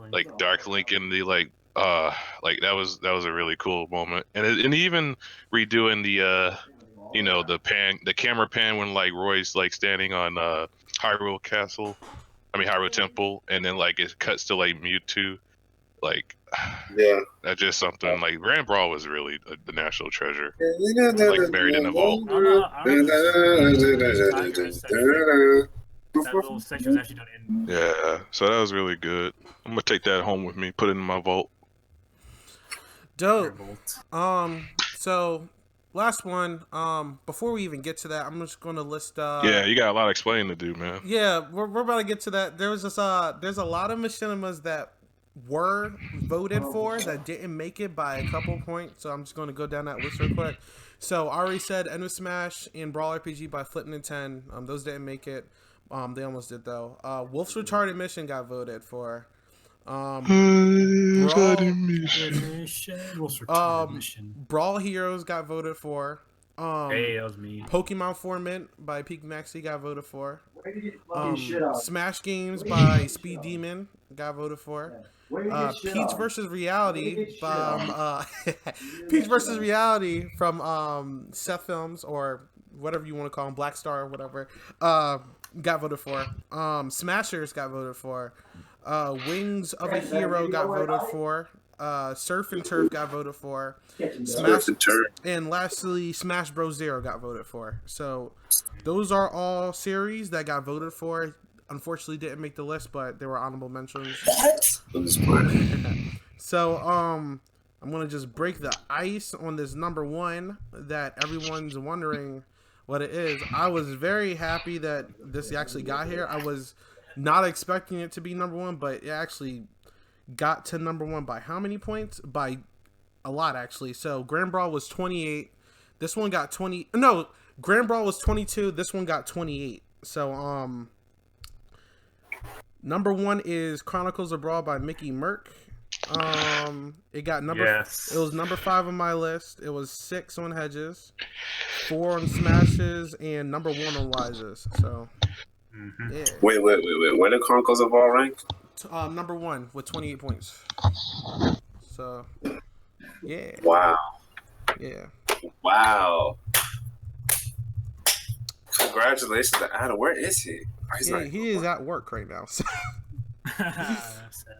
Speaker 4: Link in the like that was a really cool moment, and even redoing the the camera pan when like Roy's like standing on Hyrule Castle, I mean Hyrule Temple, and then like it cuts to like Mewtwo, like
Speaker 2: Yeah.
Speaker 4: that's just something like Grand Brawl was really the national treasure, like buried in a vault.
Speaker 3: That little section was actually done in.
Speaker 4: Yeah, so that was really good. I'm gonna take that home with me, put it in my vault.
Speaker 1: Dope.
Speaker 3: Vault.
Speaker 1: So last one. Before we even get to that, I'm just gonna list.
Speaker 4: Yeah, you got a lot of explaining to do, man.
Speaker 1: Yeah, we're about to get to that. There's this. There's a lot of Machinimas that were voted for that didn't make it by a couple points. So I'm just gonna go down that list real quick. So I already said End of Smash and Brawl RPG by Flipnin' 10. Those didn't make it. They almost did though. Wolf's Retarded Mission got voted for. Brawl Heroes got voted for.
Speaker 3: Hey, that was me.
Speaker 1: Pokemon Formant by Peak Maxi got voted for. Smash Games by Speed Demon got voted for. Peach versus Reality from Peach versus Reality from Seth Films, or whatever you want to call them, Black Star or whatever, got voted for. Smashers got voted for. Wings of a Hero got voted for. Surf and Turf got voted for. And lastly, Smash Bros. Zero got voted for. So those are all series that got voted for. Unfortunately, didn't make the list, but they were honorable mentions. So I'm gonna just break the ice on this number one that everyone's wondering what it is. I was very happy that this actually got here. I was not expecting it to be number one, but it actually got to number one by how many points? By a lot, actually. So Grand Brawl was 28. This one got 20. No, Grand Brawl was 22. This one got 28. So number one is Chronicles of Brawl by Mickey Merck. It got number.
Speaker 3: Yes.
Speaker 1: It was number 5 on my list. It was 6 on Hedges, 4 on Smashes, and number 1 on Wises. So.
Speaker 3: Mm-hmm.
Speaker 1: Yeah.
Speaker 2: Wait. When did Chronicles of Brawl rank?
Speaker 1: Number 1 with 28 points. So, yeah.
Speaker 2: Wow.
Speaker 1: Yeah.
Speaker 2: Wow. Congratulations to Adam. Where is he? Oh, he's
Speaker 1: Yeah,
Speaker 2: not.
Speaker 1: he is at work right now. So.
Speaker 3: That's sad.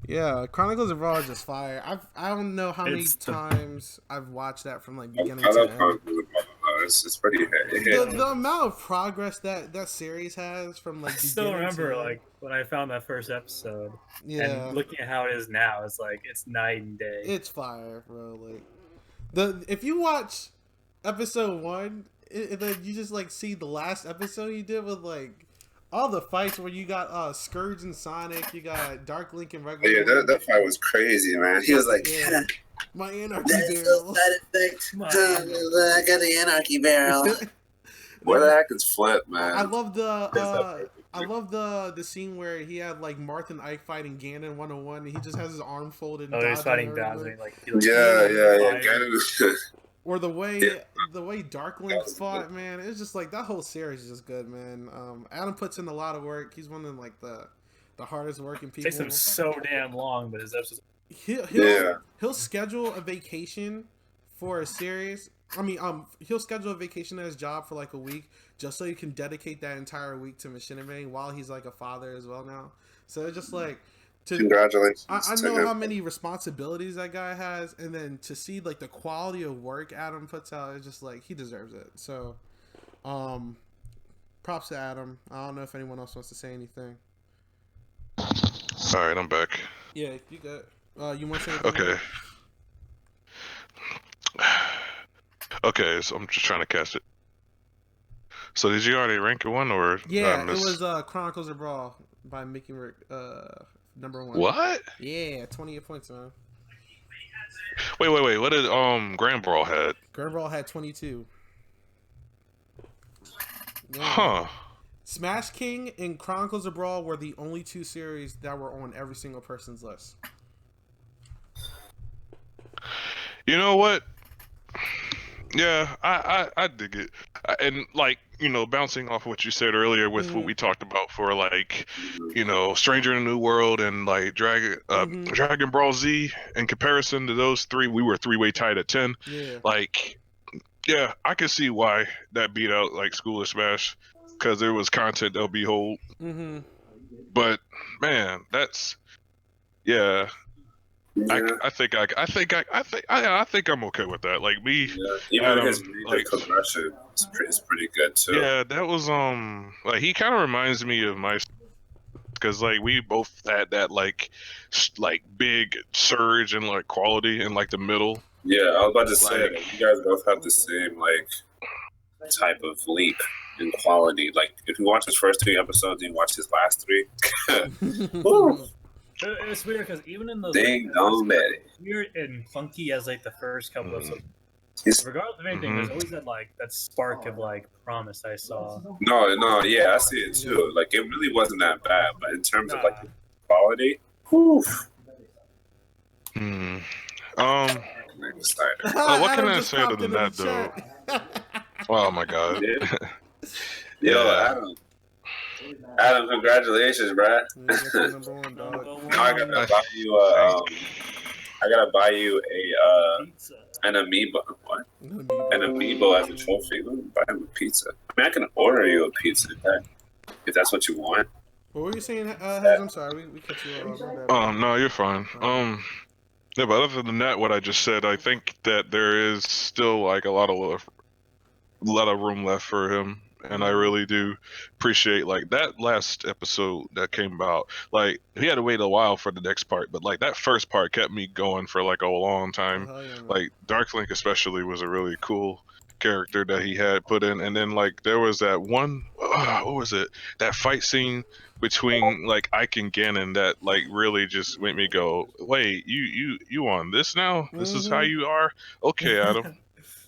Speaker 1: Yeah, Chronicles of Brawl is just fire. I don't know how many
Speaker 3: It's the-
Speaker 1: times I've watched that from like
Speaker 2: I
Speaker 1: beginning
Speaker 2: love
Speaker 1: to end.
Speaker 2: Chronicles of Brawl. It's pretty hit.
Speaker 1: The amount of progress that series has from like
Speaker 3: I still
Speaker 1: beginning
Speaker 3: remember
Speaker 1: to end.
Speaker 3: like when I found that first episode,
Speaker 1: Yeah,
Speaker 3: and looking at how it is now, it's like it's night and day.
Speaker 1: it's fire, bro. Like if you watch episode 1, then you just like see the last episode you did with like all the fights where you got Scourge and Sonic, you got Dark Link and regular.
Speaker 2: Yeah, that fight was crazy, man. He was like,
Speaker 1: Yeah. My Anarchy
Speaker 5: That's
Speaker 1: Barrel.
Speaker 5: the side effect. I got the anarchy barrel.
Speaker 2: where the heck is Flip, man?
Speaker 1: I love the scene where he had like Marth and Ike fighting Ganon 101, and he just has his arm folded. And
Speaker 3: Oh, he's fighting
Speaker 1: everything.
Speaker 3: Bowser. Like,
Speaker 2: Yeah.
Speaker 3: fire.
Speaker 1: Or the way
Speaker 2: Yeah.
Speaker 1: Dark Link fought, man, it's just like that whole series is just good, man. Adam puts in a lot of work. He's one of like the hardest working people.
Speaker 3: Takes him so damn long, but his episodes.
Speaker 1: He'll schedule a vacation for a series. I mean, he'll schedule a vacation at his job for like a week just so he can dedicate that entire week to Machinima while he's like a father as well now. So it's just like
Speaker 2: Congratulations.
Speaker 1: I
Speaker 2: to
Speaker 1: know
Speaker 2: him.
Speaker 1: how many responsibilities that guy has, and then to see like the quality of work Adam puts out, it's just like he deserves it. So, props to Adam. I don't know if anyone else wants to say anything.
Speaker 4: All right, I'm back.
Speaker 1: Yeah, you got. You want to say anything?
Speaker 4: Okay. Okay, so I'm just trying to cast it. So did you already rank one or did I
Speaker 1: Yeah, it
Speaker 4: miss?
Speaker 1: was Chronicles of Brawl by Mickey Merc, number 1.
Speaker 4: What?
Speaker 1: Yeah, 28 points, man.
Speaker 4: Wait. What did Grand Brawl had?
Speaker 1: Grand Brawl had 22. Yeah.
Speaker 4: Huh.
Speaker 1: Smash King and Chronicles of Brawl were the only 2 series that were on every single person's list.
Speaker 4: You know what? Yeah, I dig it. And like, bouncing off what you said earlier with what we talked about for like, Stranger in the New World and like Dragon Ball Z, in comparison to those 3, we were 3-way tied at 10.
Speaker 1: Yeah.
Speaker 4: Like, yeah, I can see why that beat out like School of Smash, because there was content they'll behold. But man, that's
Speaker 2: Yeah.
Speaker 4: I think I'm okay with that. Like me,
Speaker 2: Even
Speaker 4: Adam,
Speaker 2: his major progression is pretty good too.
Speaker 4: yeah, that was like he kind of reminds me of my, because like we both had that like big surge in like quality in like the middle.
Speaker 2: Yeah, I was about to say that you guys both have the same like type of leap in quality. Like if you watch his first 3 episodes, and you watch his last 3. Woo.
Speaker 3: It's weird because even in those
Speaker 2: Dang,
Speaker 3: weird and funky as like the first couple of regardless of anything, there's always that spark of like promise I saw.
Speaker 2: No, yeah, I see it too. Like it really wasn't that bad, but in terms of like quality, whew.
Speaker 4: What can I say other than that though? Oh my god.
Speaker 2: Yo, Adam, congratulations, bruh. Now I gotta buy you an amiibo. What? An amiibo as a trophy. Let me buy him a pizza. I mean, I can order you a pizza if that's what you want.
Speaker 1: What were you saying, Hez? I'm sorry, we cut you off.
Speaker 4: No, you're fine. Yeah, but other than that, what I just said, I think that there is still like a lot of room left for him, and I really do appreciate like that last episode that came out. Like he had to wait a while for the next part, but like that first part kept me going for like a long time. Like Darklink especially was a really cool character that he had put in, and then like there was that one, what was it? That fight scene between like Ike and Ganon that like really just made me go, wait, you on this now? This is how you are? Okay, Adam.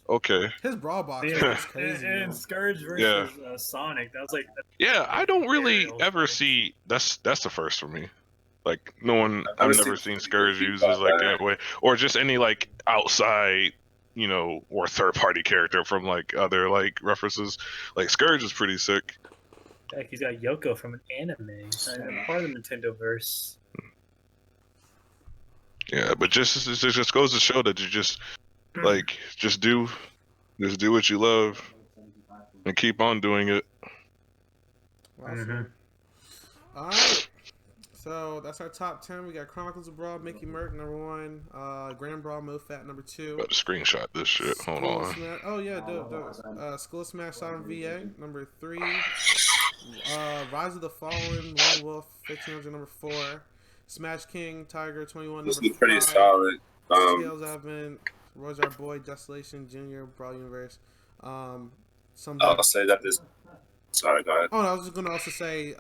Speaker 4: Okay.
Speaker 1: His brawl box was crazy.
Speaker 3: And Scourge versus Sonic, that was like.
Speaker 4: Yeah, I don't really ever see that's the first for me. Like no one, I've never seen Scourge used as like that way, or just any like outside, or third party character from like other like references. Like Scourge is pretty sick.
Speaker 3: Like he's got Yoko from an anime, part of the Nintendo verse.
Speaker 4: Yeah, but it just goes to show that you just like just do what you love and keep on doing it.
Speaker 1: Awesome. All right. So that's our top 10. We got Chronicles of Brawl, Mickey Merc, number 1. Grand Brawl, MoFat, number 2.
Speaker 4: About to screenshot this shit. Hold on.
Speaker 1: Oh yeah, do School of Smash Sovereign VA, number 3. Rise of the Fallen, Lone Wolf, 1500, number 4. Smash King, Tiger, 21,
Speaker 2: this
Speaker 1: number 5.
Speaker 2: Pretty solid.
Speaker 1: Scales Advent, Roy's Our Boy, Desolation, Junior, Brawl Universe.
Speaker 2: I'll say that this. Sorry, go ahead.
Speaker 1: Oh, no, I was just going to also say,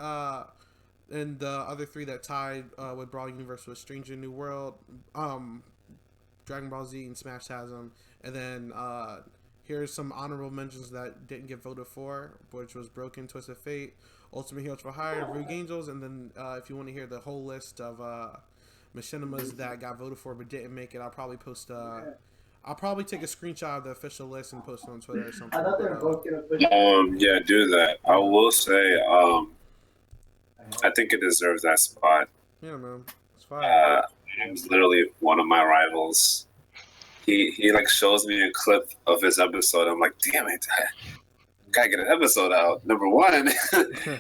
Speaker 1: and the other 3 that tied with Brawl Universe was Stranger New World, Dragon Ball Z, and Smash has them. And then here's some honorable mentions that didn't get voted for, which was Broken, Twisted Fate, Ultimate Heroes for Hire, Rogue Angels, and then if you want to hear the whole list of Machinimas that got voted for but didn't make it, I'll probably post. I'll probably take a screenshot of the official list and post it on Twitter or something.
Speaker 2: Yeah, do that. I will say, I think it deserves that spot.
Speaker 1: Yeah, man, it's fine.
Speaker 2: He's literally one of my rivals. He like shows me a clip of his episode. I'm like, damn it, I gotta get an episode out. Number 1, and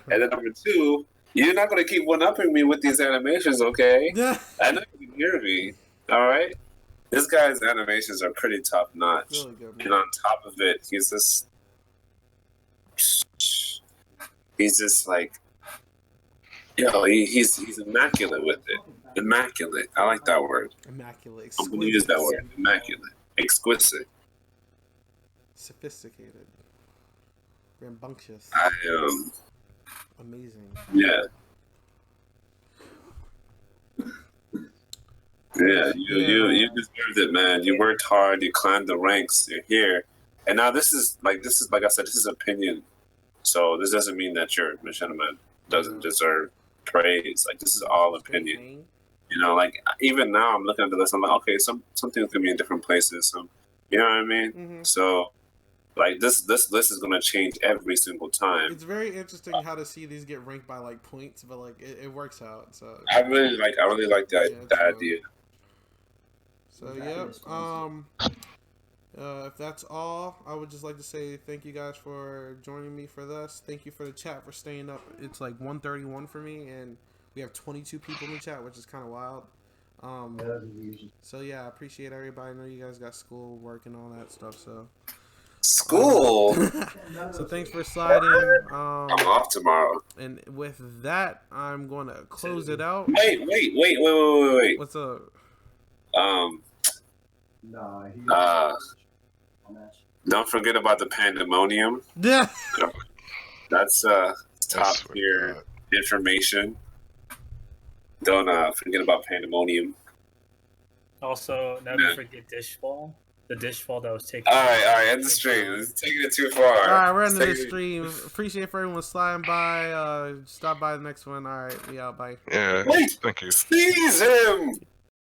Speaker 2: then number 2. You're not gonna keep one-upping me with these animations, okay?
Speaker 1: Yeah.
Speaker 2: I know you can hear me. All right. This guy's animations are pretty top notch,
Speaker 1: really good,
Speaker 2: and on top of it, he's just like, he's immaculate with it. Immaculate. I like that word.
Speaker 1: Immaculate.
Speaker 2: I'm gonna use that word. Immaculate. Exquisite.
Speaker 1: Sophisticated. Rambunctious.
Speaker 2: I
Speaker 1: Amazing.
Speaker 2: yeah. Yeah, you deserved it, man. You worked hard. You climbed the ranks. You're here, and now this is like I said, this is opinion. So this doesn't mean that your Machinima doesn't deserve praise. Like this is all opinion. You know, like even now I'm looking at the list. I'm like, okay, some things can be in different places. Some, you know what I mean?
Speaker 1: Mm-hmm.
Speaker 2: So like this list is gonna change every single time.
Speaker 1: It's very interesting how to see these get ranked by like points, but like it works out. So
Speaker 2: I really like that idea.
Speaker 1: So yeah, if that's all, I would just like to say thank you guys for joining me for this. Thank you for the chat for staying up. It's like 1:31 for me, and we have 22 people in the chat, which is kind of wild. So yeah, I appreciate everybody. I know you guys got school, work, and all that stuff. So
Speaker 2: school.
Speaker 1: So thanks for sliding.
Speaker 2: I'm off tomorrow.
Speaker 1: And with that, I'm going to close it out.
Speaker 2: Wait.
Speaker 1: What's up?
Speaker 2: Don't forget about the pandemonium.
Speaker 1: Yeah.
Speaker 2: That's top tier information. Don't forget about pandemonium.
Speaker 3: Also, never forget Dishfall. The Dishfall that was taken.
Speaker 2: All right, end the stream. It's taking it too far.
Speaker 1: All right, we're ending the stream. Appreciate for everyone sliding by. Stop by the next one. All right, we out. Bye.
Speaker 4: Yeah.
Speaker 2: Wait,
Speaker 4: thank you.
Speaker 2: Seize him.